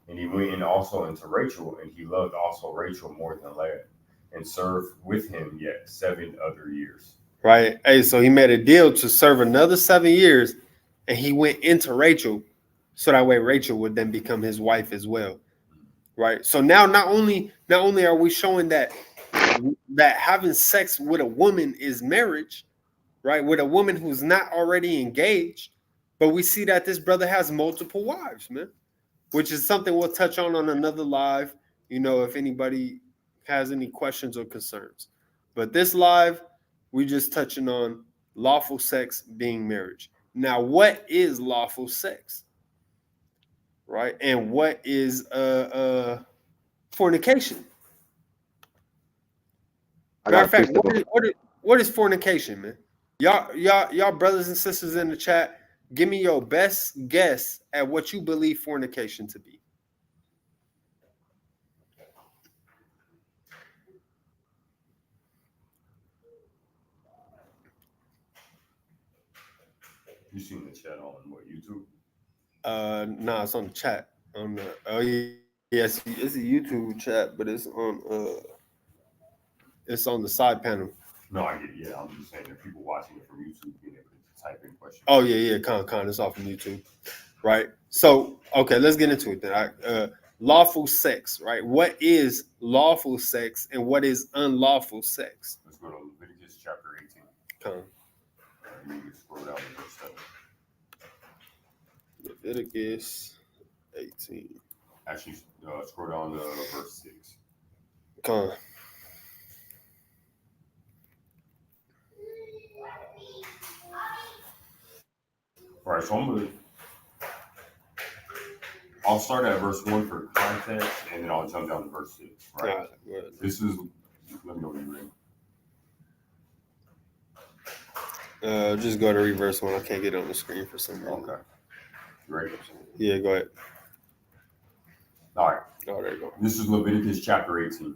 B: And he went in also into Rachel, and he loved also Rachel more than Leah, and served with him yet 7 other years.
A: Right. Hey, so he made a deal to serve another 7 years, and he went into Rachel, so that way Rachel would then become his wife as well. Right. So now not only are we showing that having sex with a woman is marriage, right? With a woman who's not already engaged, but we see that this brother has multiple wives, man, which is something we'll touch on another live, if anybody has any questions or concerns. But this live, we just touching on lawful sex being marriage. Now, what is lawful sex? Right? And what is fornication? Matter of fact, what is fornication, man? Y'all brothers and sisters in the chat, give me your best guess at what you believe fornication to be.
B: You seen the chat on what, YouTube?
A: Nah, it's on the chat. On the it's a YouTube chat, but it's on the side panel.
B: No, I get it. Yeah, I'm just saying, if people watching it from YouTube being able to type in questions.
A: Oh yeah, con. It's off from YouTube, right? So okay, let's get into it then. Lawful sex, right? What is lawful sex and what is unlawful sex?
B: Let's go to Leviticus chapter 18.
A: Con.
B: You can scroll down to verse 7.
A: Leviticus 18.
B: Actually, scroll down to verse 6.
A: Con.
B: All right, so I'll start at verse 1 for context, and then I'll jump down to verse 6. Right? This is, let me know when you're ready.
A: Just go to read verse 1. I can't get it on the screen for some reason.
B: Okay. You ready?
A: Yeah, go ahead.
B: All right.
A: Oh, there you go.
B: This is Leviticus chapter 18.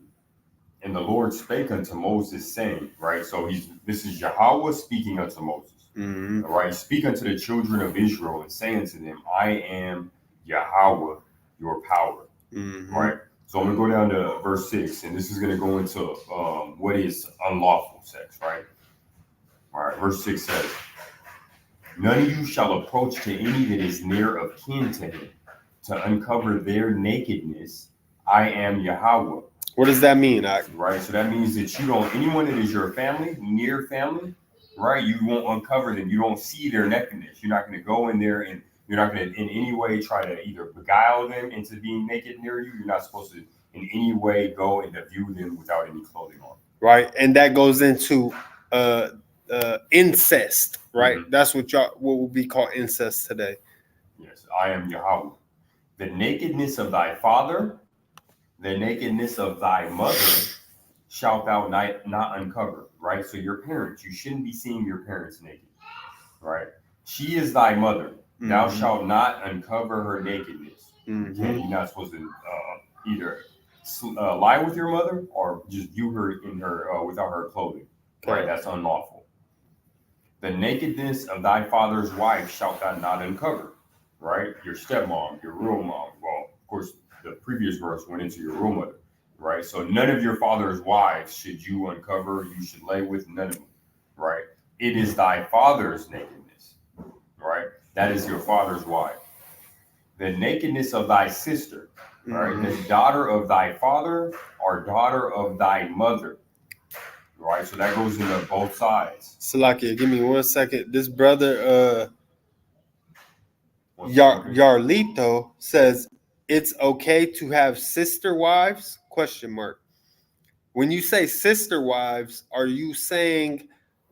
B: And the Lord spake unto Moses, saying, right? So this is Yahweh speaking unto Moses.
A: Mm-hmm.
B: All right. Speak unto the children of Israel and say unto them, I am Yahweh, your power.
A: Mm-hmm.
B: Right. So I'm going to go down to verse 6, and this is going to go into what is unlawful sex, right? All right. Verse 6 says, none of you shall approach to any that is near of kin to him to uncover their nakedness. I am Yahweh.
A: What does that mean?
B: Right. So that means that you don't, anyone that is your family, near family, right? You won't uncover them. You don't see their nakedness. You're not going to go in there and you're not going to in any way try to either beguile them into being naked near you. You're not supposed to in any way go and view them without any clothing on.
A: Right. And that goes into incest, right?
B: Mm-hmm.
A: That's what will be called incest today.
B: Yes. I am Yahweh. The nakedness of thy father, the nakedness of thy mother shalt thou not uncover, right? So your parents, you shouldn't be seeing your parents naked, right? She is thy mother. Mm-hmm. Thou shalt not uncover her nakedness.
A: Mm-hmm.
B: Okay? You're not supposed to either lie with your mother or just view her in her without her clothing, right? That's unlawful. The nakedness of thy father's wife shalt thou not uncover, right? Your stepmom, your real mom. Well, of course, the previous verse went into your real mother, right? So none of your father's wives should you uncover. You should lay with none of them, right? It is thy father's nakedness, right? That is your father's wife. The nakedness of thy sister, right? Mm-hmm. The daughter of thy father or daughter of thy mother, right? So that goes into both sides.
A: Salakia, give me 1 second. This brother, Yarlito says, it's okay to have sister wives? ? When you say sister wives, are you saying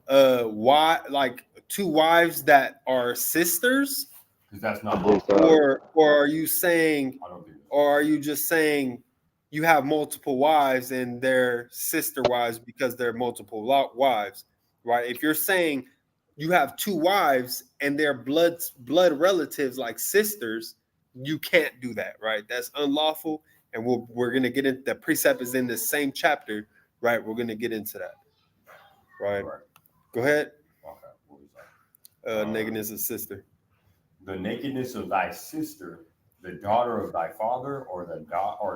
A: why like two wives that are sisters?
B: Because that's not
A: or are you saying or are you just saying you have multiple wives and they're sister wives because they're multiple wives, right? If you're saying you have two wives and they're blood relatives like sisters, you can't do that, right? That's unlawful, and we're gonna get into the precept is in the same chapter, right? We're gonna get into that, right? Go ahead.
B: Okay, what was that?
A: Nakedness of sister.
B: The nakedness of thy sister, the daughter of thy father, or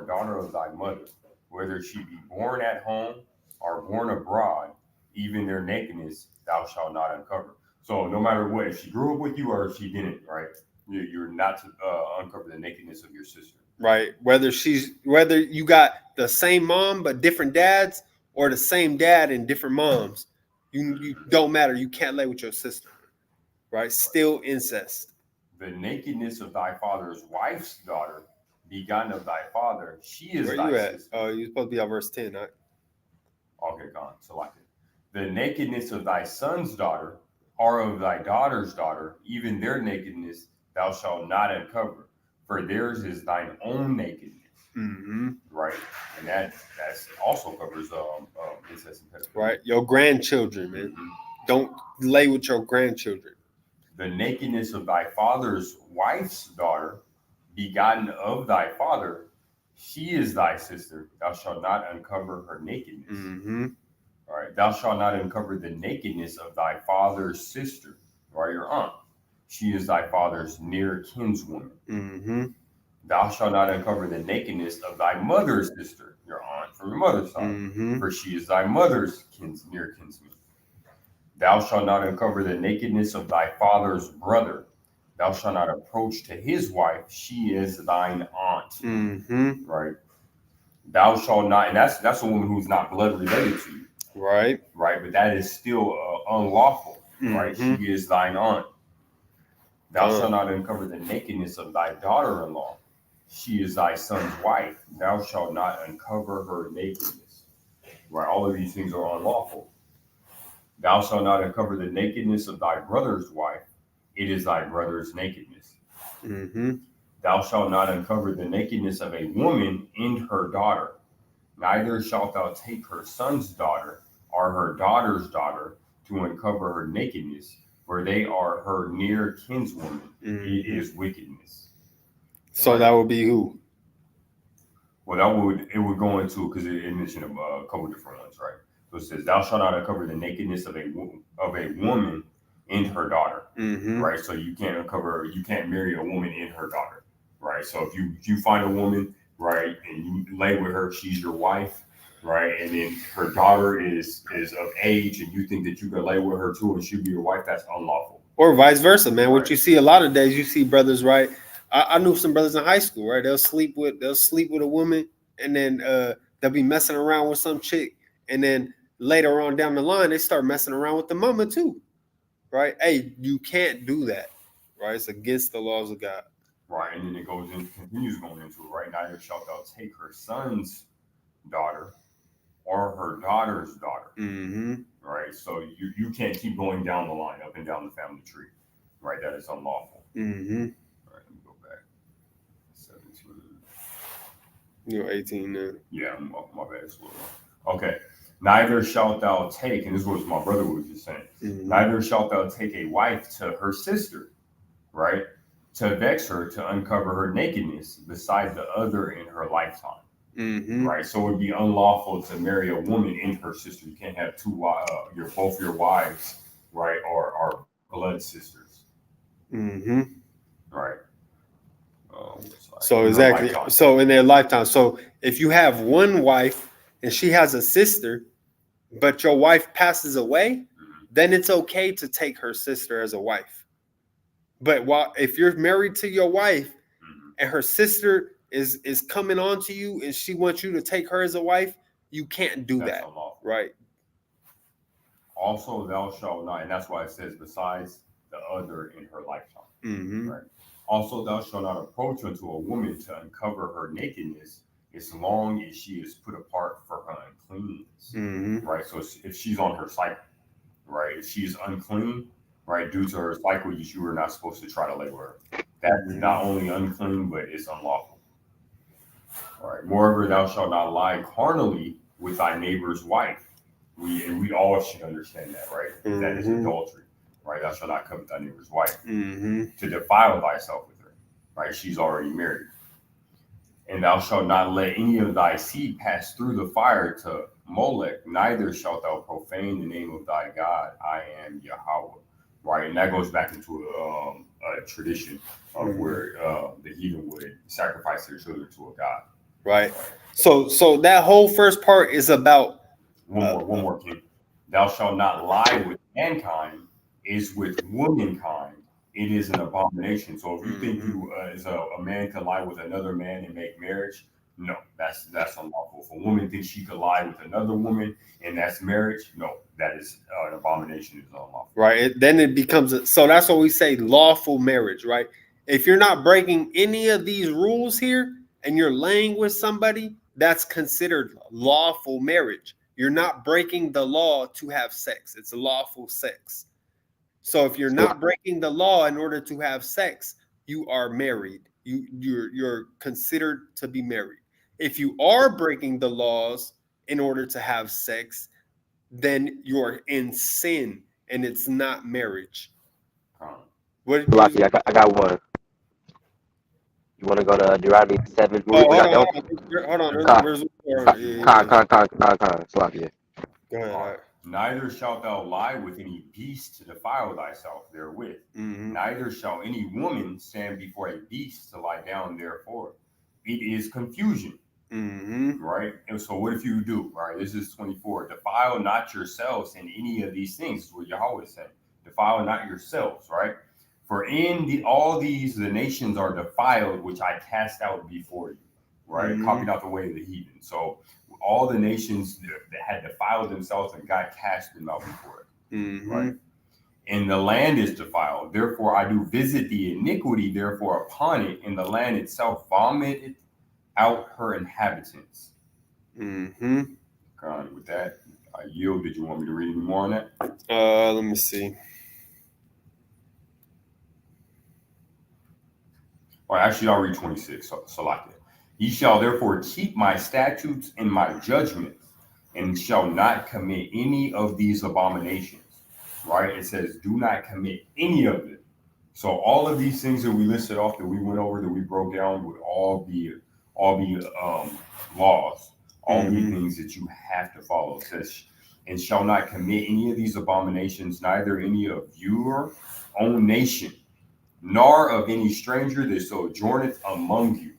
B: daughter of thy mother, whether she be born at home or born abroad, even their nakedness thou shalt not uncover. So no matter what, if she grew up with you or if she didn't, right? You're not to uncover the nakedness of your sister.
A: Right. Whether you got the same mom but different dads, or the same dad and different moms, you don't matter. You can't lay with your sister. Right. Still incest.
B: The nakedness of thy father's wife's daughter, begotten of thy father, she is
A: Where
B: thy
A: you at?
B: sister.
A: Oh, you're supposed to be on verse 10, right?
B: Okay, gone. So like it. The nakedness of thy son's daughter, or of thy daughter's daughter, even their nakedness thou shalt not uncover, for theirs is thine own nakedness.
A: Mm-hmm.
B: Right, and that also covers incest and pedophilia.
A: Right, your grandchildren, man. Mm-hmm. Don't lay with your grandchildren.
B: The nakedness of thy father's wife's daughter, begotten of thy father, she is thy sister. Thou shalt not uncover her nakedness.
A: Mm-hmm.
B: All right. Thou shalt not uncover the nakedness of thy father's sister, or your aunt. she is thy father's near kinswoman.
A: Mm-hmm.
B: Thou shalt not uncover the nakedness of thy mother's sister, your aunt from your mother's side,
A: Mm-hmm.
B: for she is thy mother's near kinsman. Thou shalt not uncover the nakedness of thy father's brother. Thou shalt not approach to his wife; she is thine aunt.
A: Mm-hmm.
B: Right? Thou shalt not, and that's a woman who's not blood related to you.
A: Right.
B: Right, but that is still unlawful. Right?
A: Mm-hmm.
B: She is thine aunt. Thou shalt not uncover the nakedness of thy daughter-in-law. She is thy son's wife. Thou shalt not uncover her nakedness. Right? All of these things are unlawful. Thou shalt not uncover the nakedness of thy brother's wife. It is thy brother's nakedness.
A: Mm-hmm.
B: Thou shalt not uncover the nakedness of a woman in her daughter. Neither shalt thou take her son's daughter or her daughter's daughter to uncover her nakedness, for they are her near kinswoman.
A: Mm-hmm.
B: It is wickedness.
A: So that would be who?
B: Well, it would go into, because it mentioned a couple different ones, right? So it says, "Thou shalt not uncover the nakedness of a woman in her daughter."
A: Mm-hmm.
B: Right? So you can't marry a woman in her daughter, right? So if you find a woman, right, and you lay with her, she's your wife, right, and then her daughter is of age, and you think that you can lay with her too, and she'll be your wife, that's unlawful.
A: Or vice versa, man.
B: Right.
A: What you see a lot of days, you see brothers, right? I knew some brothers in high school, right? They'll sleep with a woman, and then they'll be messing around with some chick, and then later on down the line, they start messing around with the mama too, right? Hey, you can't do that, right? It's against the laws of God.
B: Right, and then it continues going into it, right? Neither shalt thou take her son's daughter or her daughter's daughter.
A: Mm-hmm.
B: Right, so you can't keep going down the line, up and down the family tree, right? That is unlawful.
A: Mm-hmm.
B: All right, let me go back. 17.
A: You're 18 now.
B: Yeah, my bad. It's a little wrong. Okay. Neither shalt thou take, and this was my brother was just saying, neither shalt thou take a wife to her sister, right? To vex her, to uncover her nakedness, beside the other in her lifetime.
A: Mm-hmm.
B: Right, so it would be unlawful to marry a woman in her sister. You can't have both your wives, right, are blood sisters.
A: Mm-hmm.
B: Right.
A: So exactly. So in their lifetime. So if you have one wife and she has a sister, but your wife passes away, then it's okay to take her sister as a wife. But if you're married to your wife and her sister is coming on to you and she wants you to take her as a wife, you can't do that. Unlawful. Right.
B: Also, thou shalt not, and that's why it says besides the other in her lifetime.
A: Mm-hmm.
B: Right. Also, thou shalt not approach unto a woman to uncover her nakedness, as long as she is put apart for her uncleanness.
A: Mm-hmm.
B: Right. So if she's on her cycle, right, if she's unclean, right, due to her cycle, you are not supposed to try to lay with her. That is not only unclean, but it's unlawful. All right. Moreover, thou shalt not lie carnally with thy neighbor's wife. We all should understand that, right? Mm-hmm. That is adultery, right? Thou shalt not covet thy neighbor's wife, to defile thyself with her, right? She's already married. And thou shalt not let any of thy seed pass through the fire to Molech, neither shalt thou profane the name of thy God. I am Yahweh, right? And that goes back into a tradition of where the heathen would sacrifice their children to a god.
A: Right. So that whole first part is about
B: one more king. Thou shalt not lie with mankind, is with womankind. It is an abomination. So if you think you as a man can lie with another man and make marriage, no, that's unlawful. If a woman thinks she could lie with another woman and that's marriage, no, that is an abomination. It's unlawful.
A: Right. Then it becomes so that's what we say lawful marriage, right? If you're not breaking any of these rules here and you're laying with somebody, that's considered lawful marriage. You're not breaking the law to have sex. It's lawful sex. So if you're not breaking the law in order to have sex, you are married. You're considered to be married. If you are breaking the laws in order to have sex, then you're in sin and it's not marriage.
C: Lucky, I got one. You want to go to Deuteronomy 7?
A: Hold on.
C: Con. Slack, yeah.
A: Go ahead. All right.
B: Neither shalt thou lie with any beast to defile thyself therewith. Neither shall any woman stand before a beast to lie down therefore. It is confusion. Right? And so what if you do? Right? This is 24. Defile not yourselves in any of these things, is what Yahweh is saying. Defile not yourselves, right? For in all these the nations are defiled, which I cast out before you. Right? Copied out the way of the heathen. So all the nations that had defiled themselves, and God cast them out before it. Right? And the land is defiled. Therefore I do visit the iniquity, therefore upon it, and the land itself vomited out her inhabitants. With that, I yield. Did you want me to read any more on that?
A: Let me see.
B: Or actually, I'll read 26. Salakia. Ye shall therefore keep my statutes and my judgments, and shall not commit any of these abominations. Right? It says, do not commit any of them. So all of these things that we listed off, that we went over, that we broke down, would all be laws. All the things that you have to follow. It says, and shall not commit any of these abominations, neither any of your own nation, nor of any stranger that sojourneth among you.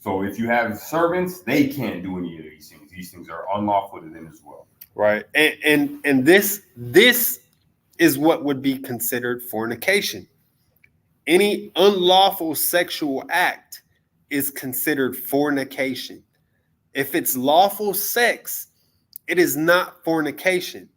B: So if you have servants, they can't do any of these things. These things are unlawful to them as well.
A: Right. And this is what would be considered fornication. Any unlawful sexual act is considered fornication. If it's lawful sex, it is not fornication.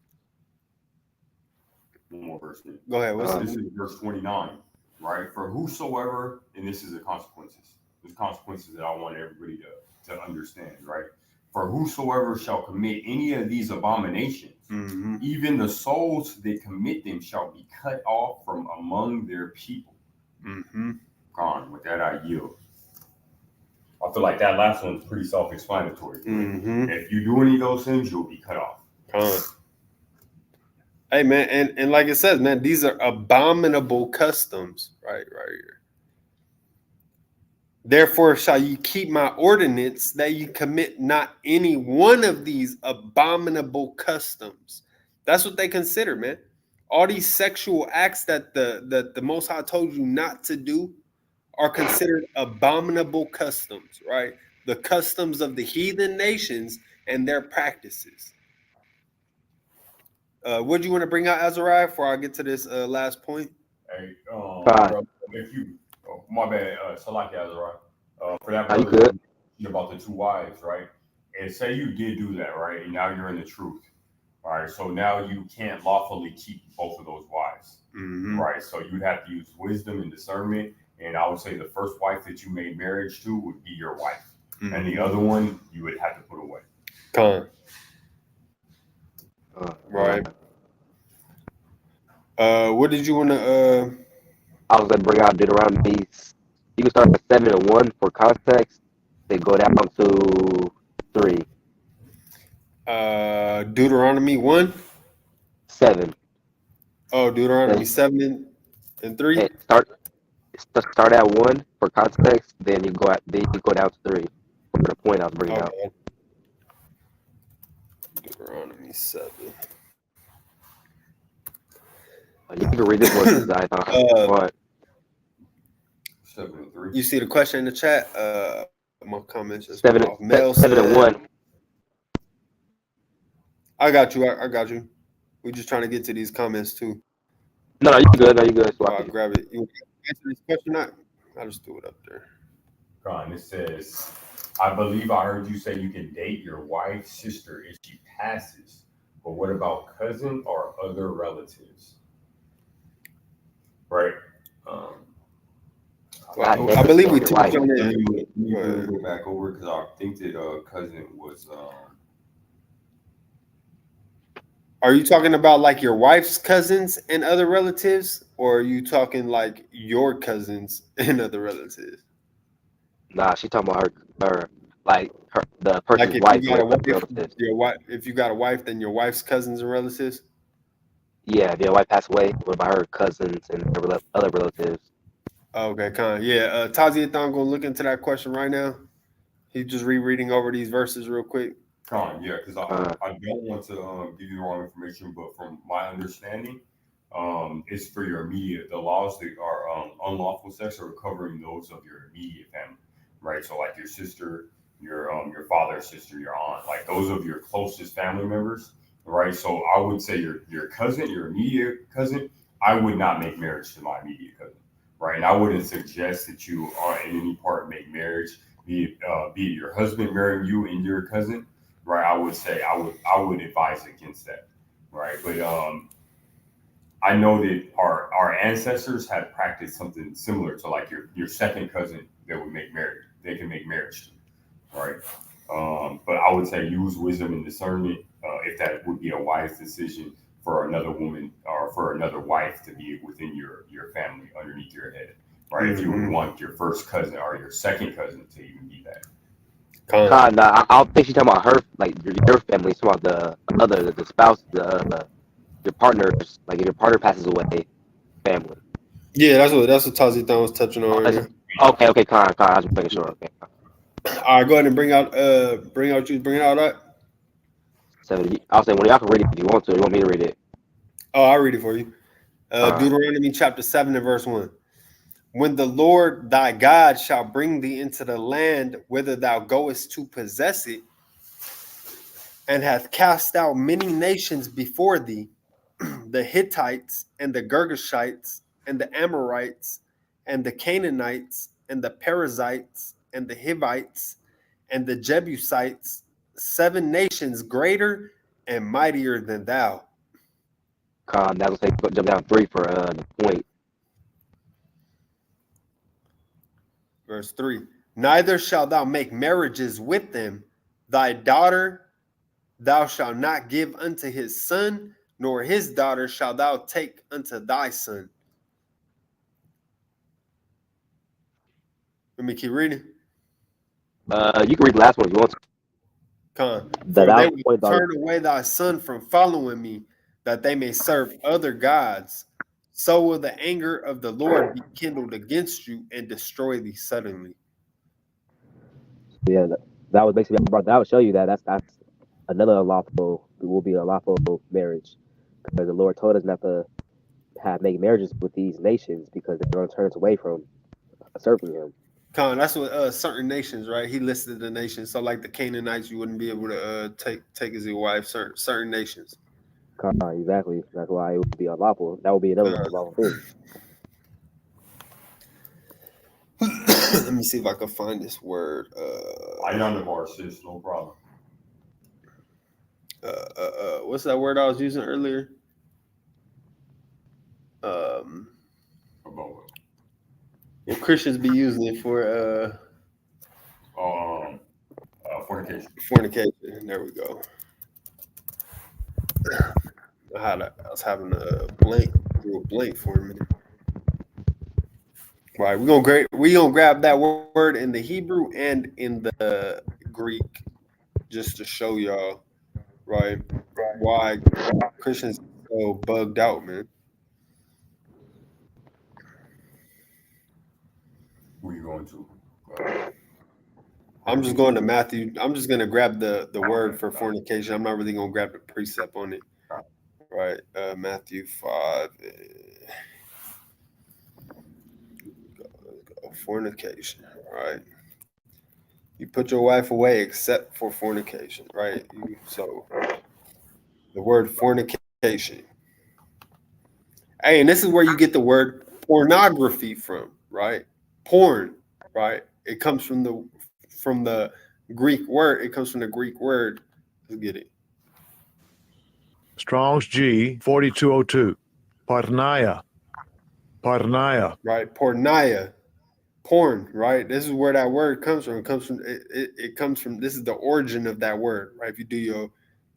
B: One more verse.
A: Go ahead.
B: This is verse 29, right? For whosoever, and this is the consequences. There's consequences that I want everybody to understand, right? For whosoever shall commit any of these abominations, even the souls that commit them shall be cut off from among their people. Gone. With that, I yield. I feel like that last one's pretty self-explanatory. If you do any of those things, you'll be cut off.
A: Hey, man, and like it says, man, these are abominable customs, right here. Therefore shall you keep my ordinance, that you commit not any one of these abominable customs. That's what they consider, man. All these sexual acts that the Most High told you not to do are considered abominable customs, right? The customs of the heathen nations and their practices. What do you want to bring out, Azariah, before I get to this last point?
B: Hey, bro, if you, my bad, Salaki Azariah, for that brother, about the two wives, right? And say you did do that, right? And now you're in the truth. All right, so now you can't lawfully keep both of those wives, right? So you'd have to use wisdom and discernment. And I would say the first wife that you made marriage to would be your wife. And the other one you would have to put away.
A: Right. What did you want to?
C: I was going to bring out Deuteronomy. You can start with 7 and 1 for context. Then go down to 3.
A: Deuteronomy 1?
C: 7.
A: Oh, Deuteronomy 7 and 3?
C: Start at 1 for context, then you go down to 3 for the point I was bringing out.
A: Deuteronomy 7.
C: You can read this one. I thought.
B: 7 and 3.
A: You see the question in the chat? My comments just
C: 7 and 1.
A: I got you. I got you. We're just trying to get to these comments too.
C: No, you good. No, you good. So
A: I'll grab it. You answer this question? Not. I'll just throw it up there.
B: Ron, it says, I believe I heard you say you can date your wife's sister if she passes, but what about cousin or other relatives? Right.
A: I believe we touched on it.
B: Let me go back over because I think that cousin was.
A: Are you talking about like your wife's cousins and other relatives, or are you talking like your cousins and other relatives?
C: Nah, she talking about the person's wife.
A: If you got a wife, then your wife's cousins and relatives.
C: Yeah, if your wife passed away, what about her cousins and her other relatives?
A: Okay, yeah. Tazi Athan gonna look into that question right now. He's just rereading over these verses real quick.
B: Yeah, because I don't want to give you the wrong information, but from my understanding, it's for your immediate. The laws that are unlawful sex are covering those of your immediate family, right? So like your sister, your father's sister, your aunt, like those of your closest family members, right? So I would say your cousin, your immediate cousin, I would not make marriage to my immediate cousin, right? And I wouldn't suggest that you in any part make marriage, be it your husband marrying you and your cousin, right? I would say I would advise against that, right? But I know that our ancestors had practiced something similar to like your second cousin that would make marriage. They can make marriage, right? But I would say use wisdom and discernment if that would be a wise decision for another woman or for another wife to be within your family underneath your head, right?
A: Mm-hmm.
B: If you would want your first cousin or your second cousin to even be that.
C: No, I don't think she's talking about her, like your family. She's talking about the spouse, your partner's, like if your partner passes away, family.
A: Yeah, that's what Tazi Thon was touching on earlier.
C: Okay, Con. I was just making sure. Okay.
A: All right, go ahead and bring out that.
C: 70. I'll say, well, y'all can read it if you want to. You want me to read it?
A: Oh, I'll read it for you.
C: All right.
A: Deuteronomy chapter 7 and verse 1. When the Lord thy God shall bring thee into the land whither thou goest to possess it, and hath cast out many nations before thee, the Hittites and the Girgashites and the Amorites and the Canaanites and the Perizzites and the Hivites and the Jebusites, 7 nations greater and mightier than thou.
C: Con, that was say jump down 3 for the point.
A: Verse 3. Neither shalt thou make marriages with them. Thy daughter thou shalt not give unto his son, nor his daughter shalt thou take unto thy son. Let me keep reading.
C: You can read the last one if you want to.
A: Con.
C: That
A: For they
C: was the
A: will
C: point, dog.
A: turn away thy son from following me, that they may serve other gods. So will the anger of the Lord be kindled against you and destroy thee suddenly.
C: Yeah, that was basically that would show you that that's another unlawful will be a lawful marriage, because the Lord told us not to make marriages with these nations because they're going to turn us away from serving Him.
A: Con, that's what certain nations, right? He listed the nations. So like the Canaanites, you wouldn't be able to take as your wife. Certain nations.
C: Con, exactly. That's why it would be unlawful. That would be another unlawful thing.
A: Let me see if I can find this word.
B: I know the bar, sis, no problem.
A: What's that word I was using earlier?
B: About what?
A: Well, Christians be using it for
B: fornication.
A: Fornication. There we go. I was having a blank, drew a blank for a minute. Right, we gonna grab that word in the Hebrew and in the Greek, just to show y'all, right, why Christians are so bugged out, man.
B: Who are you going to?
A: I'm just going to Matthew. I'm just gonna grab the word for fornication. I'm not really gonna grab the precept on it. Right, Matthew 5. Fornication, right? You put your wife away except for fornication, right? So the word fornication. Hey, and this is where you get the word pornography from, right? Porn, right? It comes from the Greek word. It comes from the Greek word. Let's get it.
D: Strong's G 4202. Parnaya.
A: Right, pornaya. Porn, right? This is where that word comes from. It comes from this is the origin of that word, right? If you do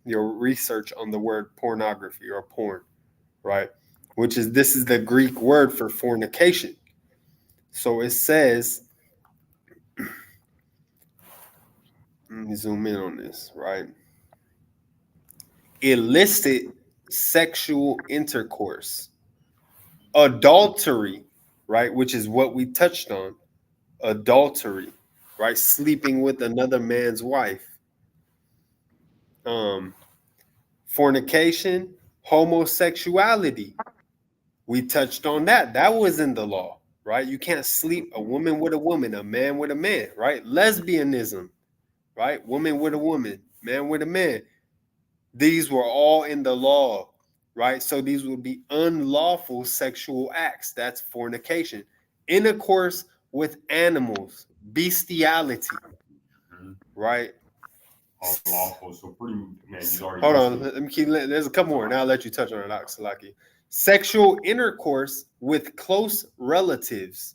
A: your research on the word pornography or porn, right? This is the Greek word for fornication. So it says, let me zoom in on this, right? Illicit sexual intercourse, adultery, right? Which is what we touched on, adultery, right? Sleeping with another man's wife, Fornication, homosexuality. We touched on that. That was in the law, right? You can't sleep a woman with a woman, a man with a man, right? Lesbianism, right? Woman with a woman, man with a man. These were all in the law, right? So these would be unlawful sexual acts. That's fornication. Intercourse with animals, bestiality, right?
B: Unlawful. So pretty man, he's already
A: Hold on, let me keep. There's a couple more, and I'll let you touch on it, Salaki. Sexual intercourse with close relatives.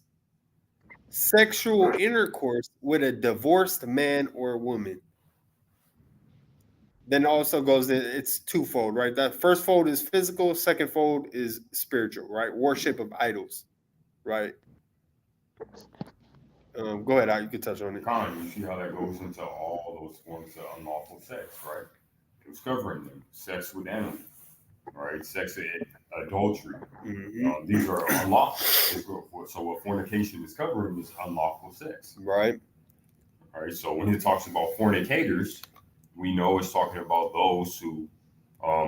A: Sexual intercourse with a divorced man or woman. Then also goes in, it's twofold, right? That first fold is physical, second fold is spiritual, right? Worship of idols, right? Go ahead, you can touch on it.
B: You see how that goes into all those forms of unlawful sex, right? It was covering them. Sex with animals, right? Sex, adultery. These are unlawful. So what fornication is covering is unlawful sex.
A: Right.
B: All right. So when it talks about fornicators, we know it's talking about those who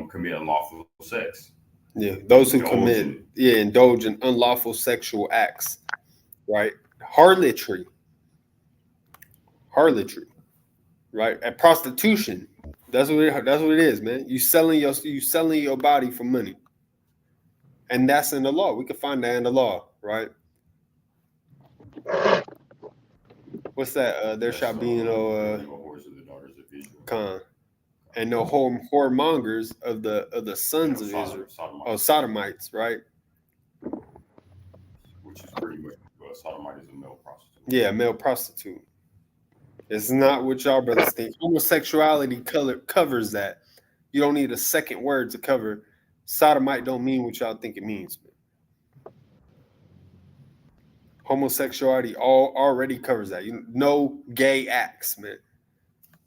B: commit unlawful sex.
A: Yeah, those who indulge in unlawful sexual acts, right? Harlotry, right? And prostitution. That's what it is, man. You selling your body for money, and that's in the law. We can find that in the law, right? What's that? There shall be no
B: whores of the daughters of Israel.
A: Con, and no whoremongers of the sons of Israel. Sodomites, right?
B: Which is pretty much sodomite is a male prostitute.
A: Yeah, male prostitute. It's not what y'all brothers think. Homosexuality covers that. You don't need a second word to cover. Sodomite don't mean what y'all think it means, man. Homosexuality already covers that. No gay acts, man.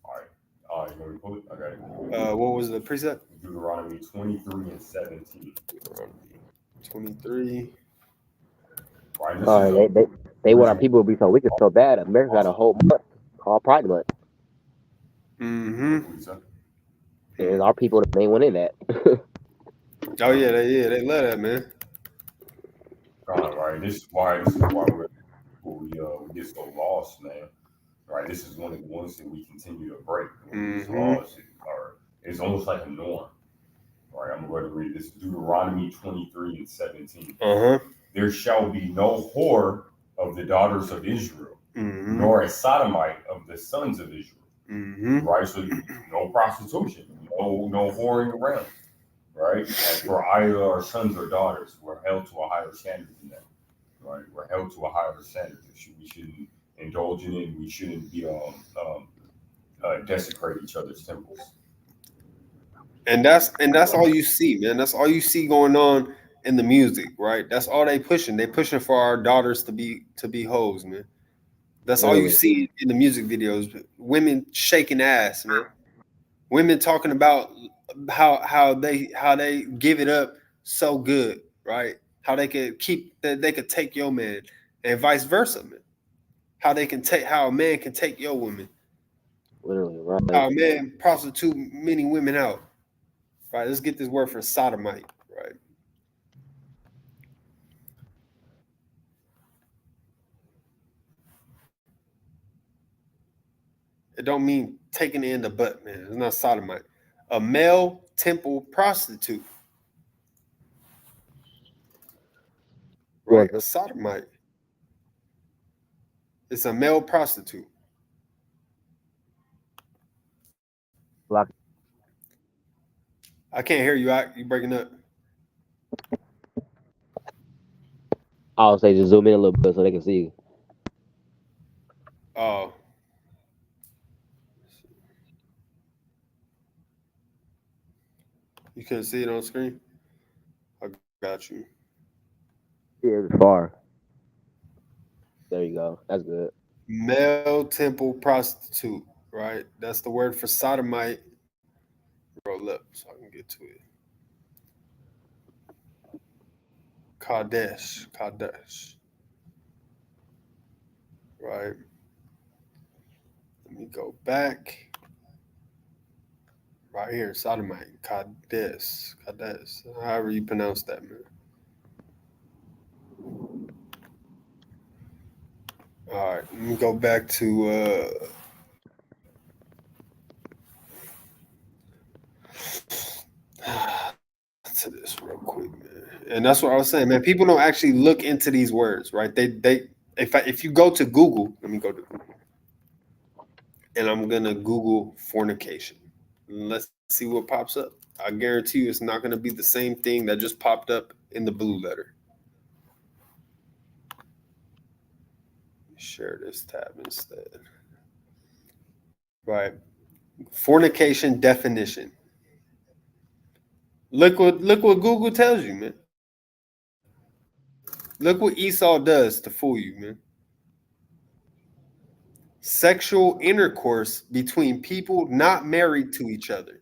B: All right. You want me to pull it? I got
A: it. What was the precept?
B: Deuteronomy 23 and 17.
A: Deuteronomy 23.
C: Right, they want our people to be so wicked so bad. America got a whole month called Pride Month. And our people the main one in that.
A: Oh yeah, they love that, man.
B: Right. This is why we get so lost, man. Right. This is one of the ones that we continue to break. These laws it's almost like a norm. Right. I'm going to read this. Deuteronomy 23 and 17. There shall be no whore of the daughters of Israel, nor a sodomite of the sons of Israel. Right. So no prostitution, no whoring around. Right. And for either our sons or daughters, we're held to a higher standard than that. Right. We're held to a higher standard. We shouldn't indulge in it. We shouldn't be desecrate each other's temples.
A: And that's all you see, man. That's all you see going on in the music, right? That's all they pushing. They pushing for our daughters to be hoes, man. That's all you see in the music videos. Women shaking ass, man. Women talking about how they give it up so good, right? How they could take your man, and vice versa, man. How a man can take your woman.
C: Literally, right.
A: How a man prostitute many women out. Right, let's get this word for sodomite, right? It don't mean taking it in the butt, man. It's not sodomite. A male temple prostitute. Right, a sodomite. It's a male prostitute. I can't hear you. You breaking up.
C: I'll say just zoom in a little bit so they can see you.
A: Oh. You couldn't see it on screen? I got you.
C: Yeah, it's far. There you go. That's good.
A: Male temple prostitute, right? That's the word for sodomite. Roll up so I can get to it. Kadesh. Right. Let me go back. Right here, sodomite, Kades, however you pronounce that, man. All right, let me go back to this real quick, man. And that's what I was saying, man. People don't actually look into these words, right? If you go to Google, let me go to Google, and I'm gonna Google fornication. Let's see what pops up. I guarantee you, it's not gonna be the same thing that just popped up in the blue letter. Share this tab instead. Right. Fornication definition. Look what Google tells you, man. Look what Esau does to fool you, man. Sexual intercourse between people not married to each other.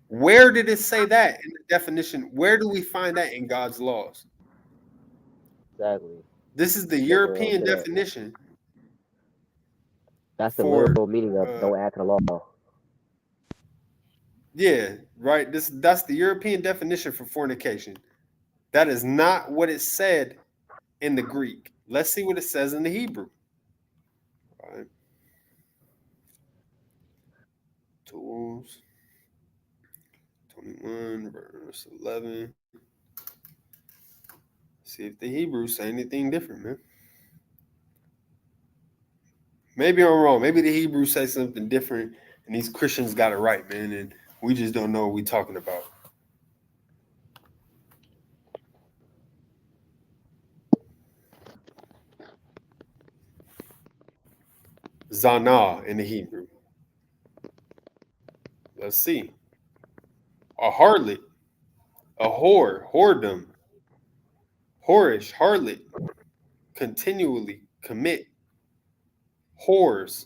A: Where did it say that in the definition? Where do we find that in God's laws?
C: Exactly.
A: This is the
C: That's where
A: European
C: it's at.
A: definition
C: That's the
A: for
C: literal meaning of don't act in the law.
A: yeah, right. That's the European definition for fornication. That is not what it said in the Greek. Let's see what it says in the Hebrew. All right. Tools 21 verse 11. See if the Hebrews say anything different, man. Maybe I'm wrong. Maybe the Hebrews say something different and these Christians got it right, man, and we just don't know what we're talking about. Zana in the Hebrew. Let's see. A harlot, a whore, whoredom, whorish, harlot, continually commit whores.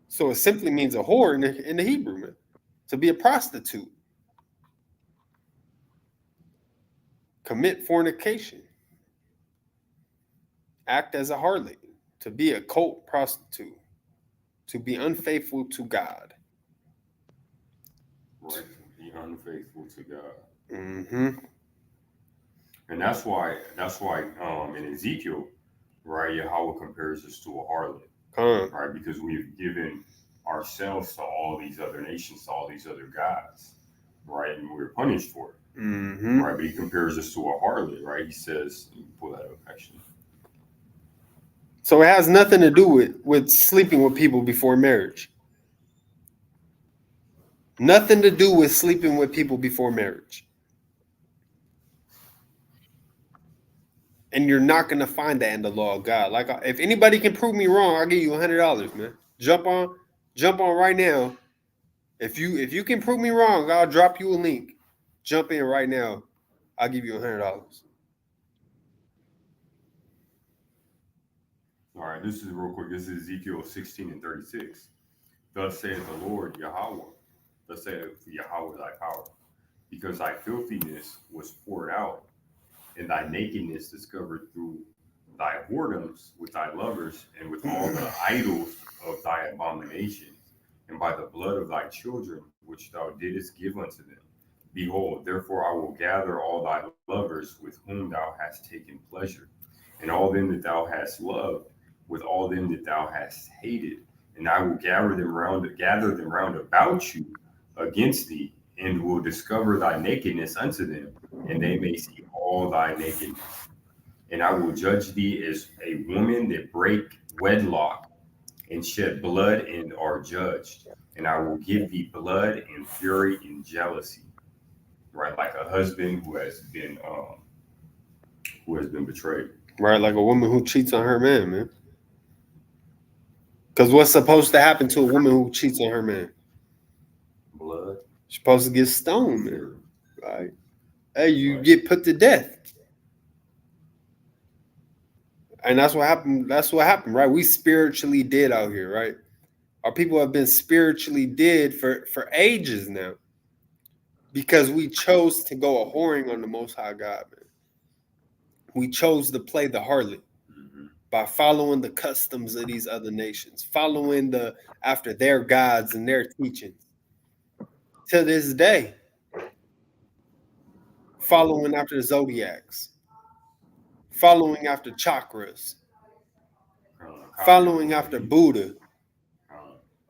A: So it simply means a whore in the Hebrew, man. To be a prostitute. Commit fornication. Act as a harlot. To be a cult prostitute. To be unfaithful to God.
B: Right. Be unfaithful to God.
A: Mm-hmm.
B: And that's why in Ezekiel, right, Yahweh compares us to a harlot, right? Because we've given ourselves to all these other nations, to all these other gods, right? And we're punished for it, right? But he compares us to a harlot, right? He says, pull that up actually.
A: So it has nothing to do with sleeping with people before marriage. Nothing to do with sleeping with people before marriage. And you're not going to find that in the law of God. Like, if anybody can prove me wrong, I'll give you $100, man. Jump on right now. If you can prove me wrong, I'll drop you a link. Jump in right now. I'll give you $100.
B: All right, this is real quick. This is Ezekiel 16 and 36. Thus saith the Lord Yahweh. Thus saith Yahweh thy power. Because thy filthiness was poured out, and thy nakedness discovered through thy whoredoms with thy lovers, and with all the idols of thy abominations, and by the blood of thy children which thou didst give unto them. Behold, therefore I will gather all thy lovers with whom thou hast taken pleasure, and all them that thou hast loved, with all them that thou hast hated, and I will gather them round about you against thee, and will discover thy nakedness unto them, and they may see all thy nakedness. And I will judge thee as a woman that break wedlock and shed blood and are judged. And I will give thee blood and fury and jealousy, right? Like a husband who has been betrayed.
A: Right, like a woman who cheats on her man, man. Because what's supposed to happen to a woman who cheats on her man?
B: Blood.
A: She's supposed to get stoned, man. Right? Hey, you get put to death. And that's what happened. That's what happened, right? We spiritually dead out here, right? Our people have been spiritually dead for ages now. Because we chose to go a whoring on the Most High God, man. We chose to play the harlot.
B: Mm-hmm.
A: by following the customs of these other nations, following after their gods and their teachings. To this day, following after the zodiacs, following after chakras, following after Buddha,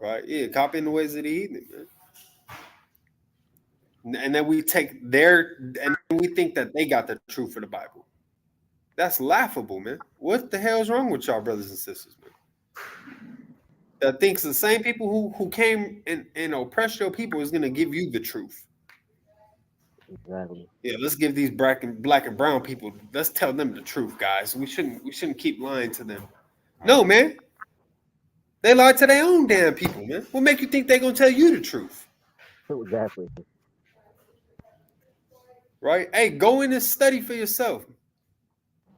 A: right? Yeah, copying the ways of the heathen, man. And then we take and we think that they got the truth for the Bible. That's laughable, man. What the hell's wrong with y'all, brothers and sisters, man? That thinks the same people who came and oppressed your people is gonna give you the truth.
C: Exactly.
A: Yeah, let's give these black and brown people. Let's tell them the truth, guys. We shouldn't keep lying to them. No, man. They lie to their own damn people, man. What make you think they're gonna tell you the truth?
C: Exactly.
A: Right? Hey, go in and study for yourself.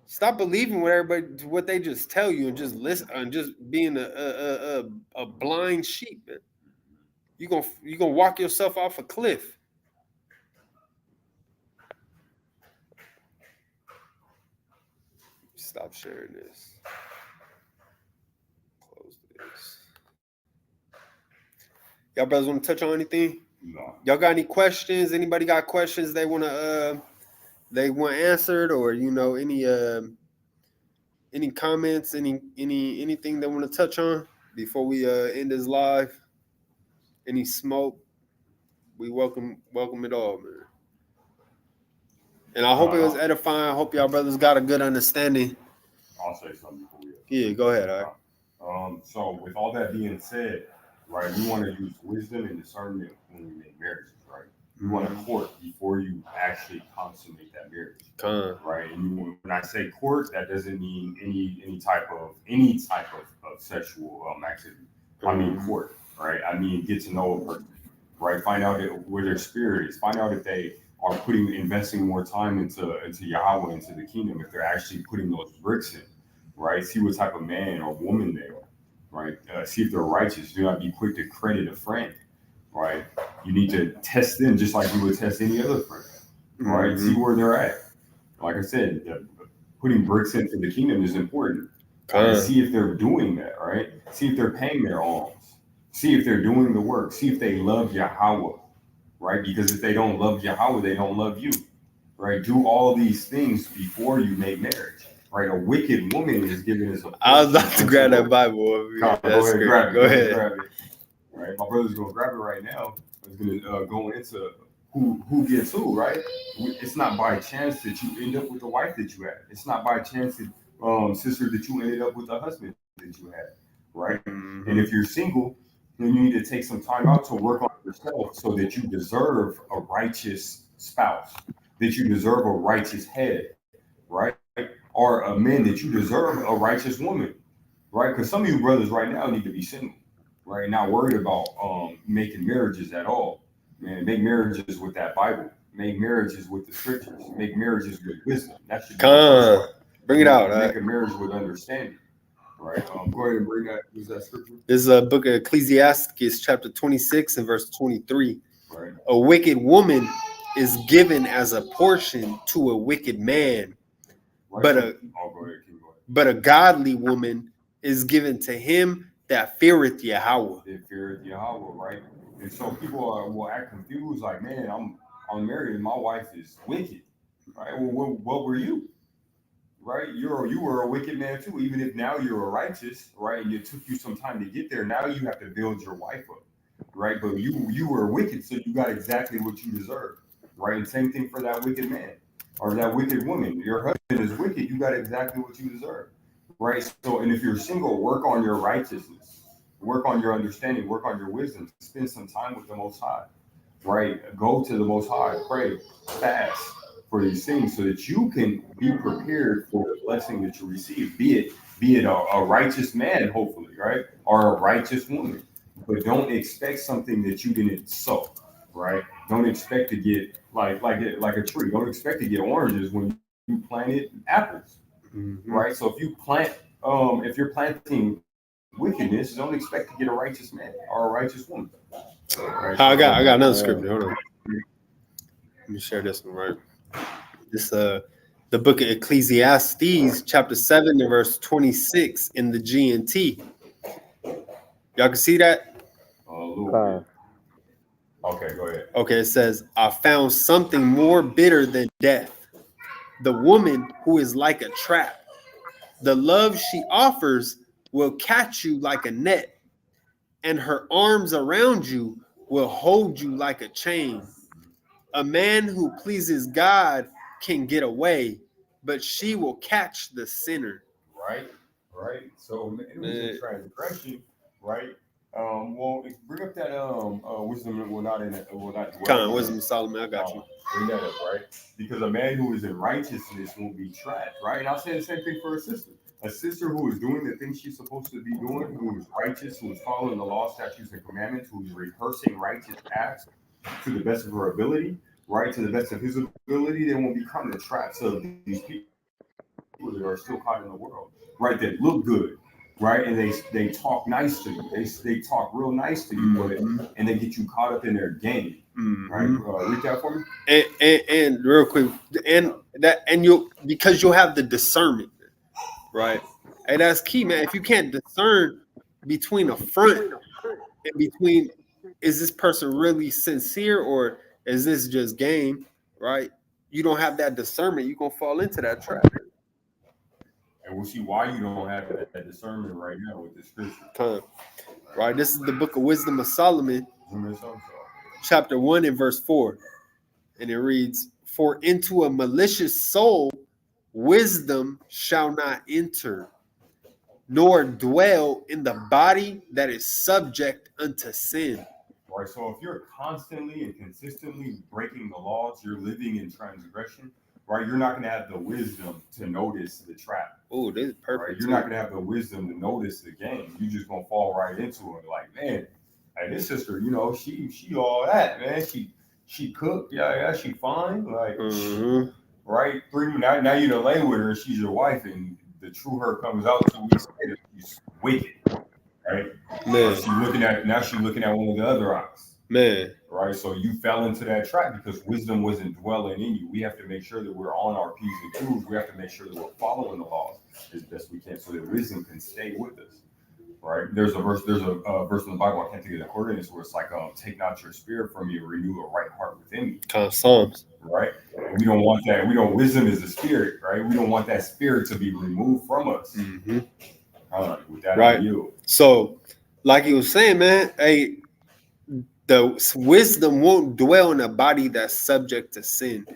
A: Stop believing what they just tell you and just listen and just being a blind sheep, man. You gonna walk yourself off a cliff. Stop sharing this. Close this. Y'all brothers want to touch on anything?
B: No.
A: Y'all got any questions? Anybody got questions they want answered, or any comments, anything they want to touch on before we end this live? Any smoke? We welcome it all, man. And I hope it was edifying. I hope y'all brothers got a good understanding.
B: I'll say something before we.
A: Yeah, go ahead.
B: All right. So with all that being said, right, we want to use wisdom and discernment when we make marriages, right? You want to court before you actually consummate that marriage, right? And when I say court, that doesn't mean any type of sexual activity. I mean court, right? I mean get to know a person, right? Find out where their spirit is. Find out if they are investing more time into Yahweh, into the kingdom, if they're actually putting those bricks in, right? See what type of man or woman they are, right? See if they're righteous. Do not be quick to credit a friend, right? You need to test them just like you would test any other friend, right? See where they're at. Like I said, putting bricks into the kingdom is important. Right? See if they're doing that, right? See if they're paying their alms. See if they're doing the work. See if they love Yahweh, right? Because if they don't love Yahweh, they don't love you, right? Do all these things before you make marriage, right? A wicked woman is given as a.
A: I was about to grab that Bible over here.
B: Go ahead, grab it. Go ahead. Grab it. Right, my brother's gonna grab it right now. He's gonna go into who gets who, right? It's not by chance that you end up with the wife that you had. It's not by chance that sister that you ended up with the husband that you had, right? And if you're single, then you need to take some time out to work on yourself so that you deserve a righteous spouse, that you deserve a righteous head, right? Or a man that you deserve a righteous woman, right? Because some of you brothers right now need to be single. Right, not worried about making marriages at all. Man, make marriages with that Bible. Make marriages with the scriptures. Make marriages with wisdom. That should be
A: bring it out.
B: Make a marriage with understanding. Right. Go ahead and bring that. Use that scripture.
A: This is a book of Ecclesiastes, chapter 26 and verse 23.
B: Right.
A: A wicked woman is given as a portion to a wicked man, right. But a godly woman is given to him that feareth Yahweh.
B: That feareth Yahweh, right? And so people will act confused, like, man, I'm married and my wife is wicked, right? Well, what were you? Right? You were a wicked man too, even if now you're a righteous, right? And it took you some time to get there. Now you have to build your wife up, right? But you were wicked, so you got exactly what you deserve, right? And same thing for that wicked man or that wicked woman. Your husband is wicked, you got exactly what you deserve. Right. So, and if you're single, work on your righteousness, work on your understanding, work on your wisdom, spend some time with the Most High, right? Go to the Most High, pray, fast for these things so that you can be prepared for the blessing that you receive, be it a righteous man, hopefully, right? Or a righteous woman. But don't expect something that you didn't sow, right? Don't expect to get like a tree. Don't expect to get oranges when you planted apples. Right. So if you plant, if you're planting wickedness, don't expect to get a righteous man or a righteous woman. Right?
A: I got another scripture. Hold on. Let me share this one, right? This the book of Ecclesiastes, chapter 7 and verse 26 in the GNT. Y'all can see that?
B: A little bit. Okay, go ahead.
A: Okay, it says, I found something more bitter than death. The woman who is like a trap. The love she offers will catch you like a net, and her arms around you will hold you like a chain. A man who pleases God can get away, but she will catch the sinner.
B: Right. So it was in transgression, right? Well, bring up that wisdom will not dwell.
A: Wisdom of Solomon, I got you.
B: Bring that up, right? Because a man who is in righteousness won't be trapped, right? And I'll say the same thing for a sister. A sister who is doing the things she's supposed to be doing, who is righteous, who is following the law, statutes, and commandments, who is rehearsing righteous acts to the best of her ability, right? To the best of his ability, they won't become the traps of these people that are still caught in the world, right? That look good, right? And they talk nice to you. They talk real nice to you, but and they get you caught up in their game, right? Read that for me.
A: And real quick, and you'll because you'll have the discernment, right? And that's key, man. If you can't discern between a front and between, is this person really sincere or is this just game, right? You don't have that discernment, you're gonna fall into that trap.
B: And we'll see why you don't have that discernment right now with the scripture.
A: Right, this is the book of Wisdom of Solomon, chapter 1 and verse 4. And it reads, for into a malicious soul wisdom shall not enter, nor dwell in the body that is subject unto sin.
B: Right, so if you're constantly and consistently breaking the laws, you're living in transgression, right? You're not going to have the wisdom to notice the trap.
A: Oh, this is perfect.
B: Right? You're not going to have the wisdom to notice the game. You're just going to fall right into it. Like, man, hey, this sister, you know, she all that, man. She cooked, yeah, she fine, like, right? Now you done lay with her, and she's your wife, and the true her comes out 2 weeks later. She's wicked, right?
A: Man,
B: she's looking at one of the other eyes.
A: Man,
B: right? So you fell into that trap because wisdom wasn't dwelling in you. We have to make sure that we're on our P's and Q's. We have to make sure that we're following the laws as best we can, so that wisdom can stay with us. Right? There's a verse in the Bible, I can't think of the coordinates, where it's like, take not your spirit from me, renew a right heart within me.
A: Kind of Psalms.
B: Right? And we don't want that. Wisdom is the spirit, right? We don't want that spirit to be removed from us. With that,
A: right. So, like you were saying, man, the wisdom won't dwell in a body that's subject to sin.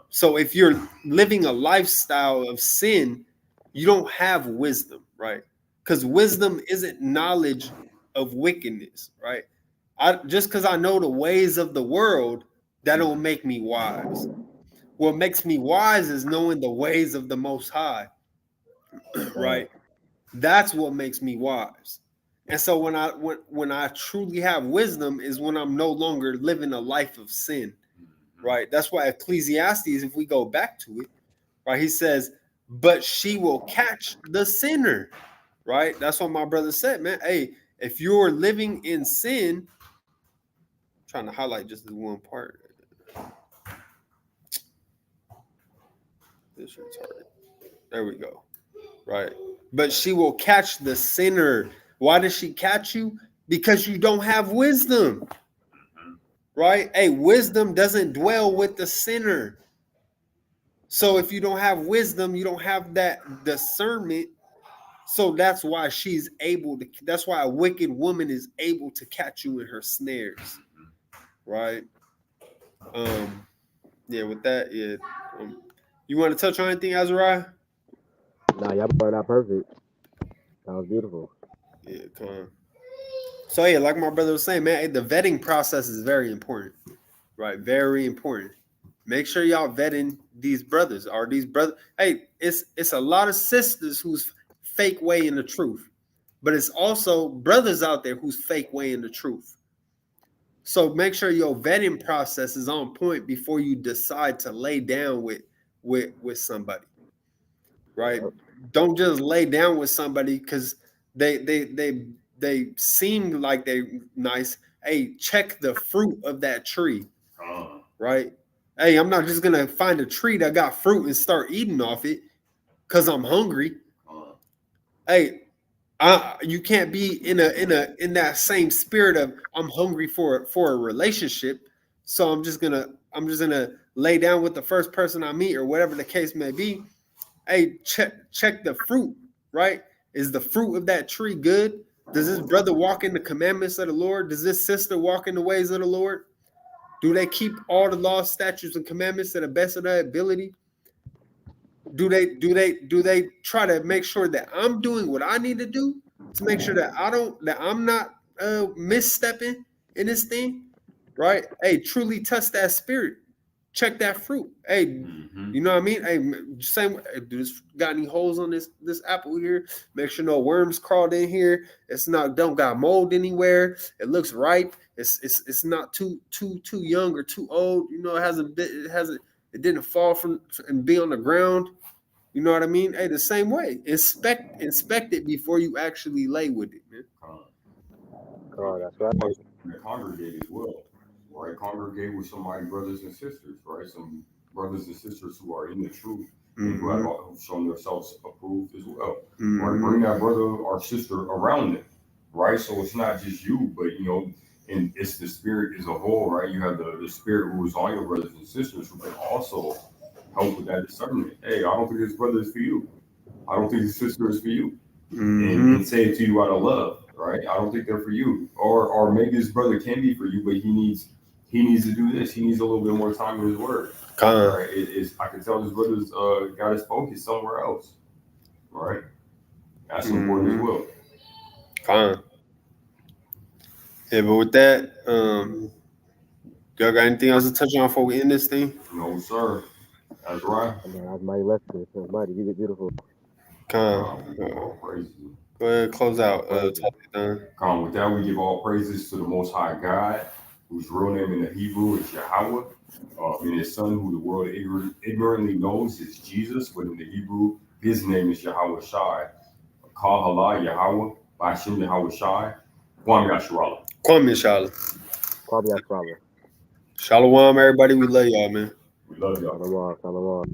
A: So if you're living a lifestyle of sin, you don't have wisdom, right? Because wisdom isn't knowledge of wickedness, right? Just because I know the ways of the world, that don't make me wise. What makes me wise is knowing the ways of the Most High, right? That's what makes me wise. And so when I truly have wisdom is when I'm no longer living a life of sin, right? That's why Ecclesiastes, if we go back to it, right, he says, but she will catch the sinner, right? That's what my brother said, man. Hey, if you're living in sin, I'm trying to highlight just this one part. This retarded. There we go. Right. But she will catch the sinner. Why does she catch you? Because you don't have wisdom. Right? Hey, wisdom doesn't dwell with the sinner. So if you don't have wisdom, you don't have that discernment. So that's why she's able to, that's why a wicked woman is able to catch you in her snares. Right? Yeah, with that, yeah. You want to touch on anything, Azariah?
C: Nah, y'all brought out perfect. That was beautiful.
A: Yeah, come on. So yeah, like my brother was saying, man, the vetting process is very important, right? Very important. Make sure y'all vetting these brothers. Are these brothers? Hey, it's a lot of sisters who's fake way in the truth, but it's also brothers out there who's fake way in the truth. So make sure your vetting process is on point before you decide to lay down with somebody, right? Don't just lay down with somebody because they seem like they're nice. Hey, check the fruit of that tree, right? Hey, I'm not just gonna find a tree that got fruit and start eating off it because I'm hungry. Hey, you can't be in that same spirit of I'm hungry for a relationship. So I'm just gonna lay down with the first person I meet or whatever the case may be. Hey, check the fruit, right? Is the fruit of that tree good? Does this brother walk in the commandments of the Lord? Does this sister walk in the ways of the Lord? Do they keep all the laws, statutes, and commandments to the best of their ability? Do they try to make sure that I'm doing what I need to do to make sure that I'm not misstepping in this thing, right? Hey, truly test that spirit, check that fruit. Hey, you know what I mean? Hey, same. This got any holes on this apple here? Make sure no worms crawled in here. It's not don't got mold anywhere. It looks ripe. It's not too young or too old. You know, it didn't fall from and be on the ground. You know what I mean? Hey, the same way. Inspect it before you actually lay with it, man.
C: Oh, that's right.
B: Congregate as well, right? Congregate with somebody, brothers and sisters, right? Some brothers and sisters who are in the truth and who've shown themselves approved as well. Right? Bring that brother or sister around them, right? So it's not just you, but and it's the spirit as a whole, right? You have the spirit who is on your brothers and sisters who can also help with that discernment. Hey, I don't think this brother is for you. I don't think this sister is for you. And say it to you out of love, right? I don't think they're for you. Or maybe this brother can be for you, but he needs to do this. He needs a little bit more time in his word. Right? I can tell this brother's got his focus somewhere else. Right? That's important as well.
A: Yeah, but with that, y'all got anything else to touch on before we end this thing?
B: No, sir. That's right.
C: That's mighty lesson. Mighty, beautiful.
B: All praises.
A: Go ahead, close out.
B: With that, we give all praises to the Most High God, whose real name in the Hebrew is Yahweh, and his son, who the world ignorantly knows, is Jesus, but in the Hebrew, his name is Yahweh Shai. Kal Hala Yahweh, Bashim Yahweh Shai, Kwam Yasharala.
A: Kwam Yasharala.
C: Kwam Yasharala.
A: Shalom, everybody. We love y'all, man.
B: We love y'all.
C: Shalom.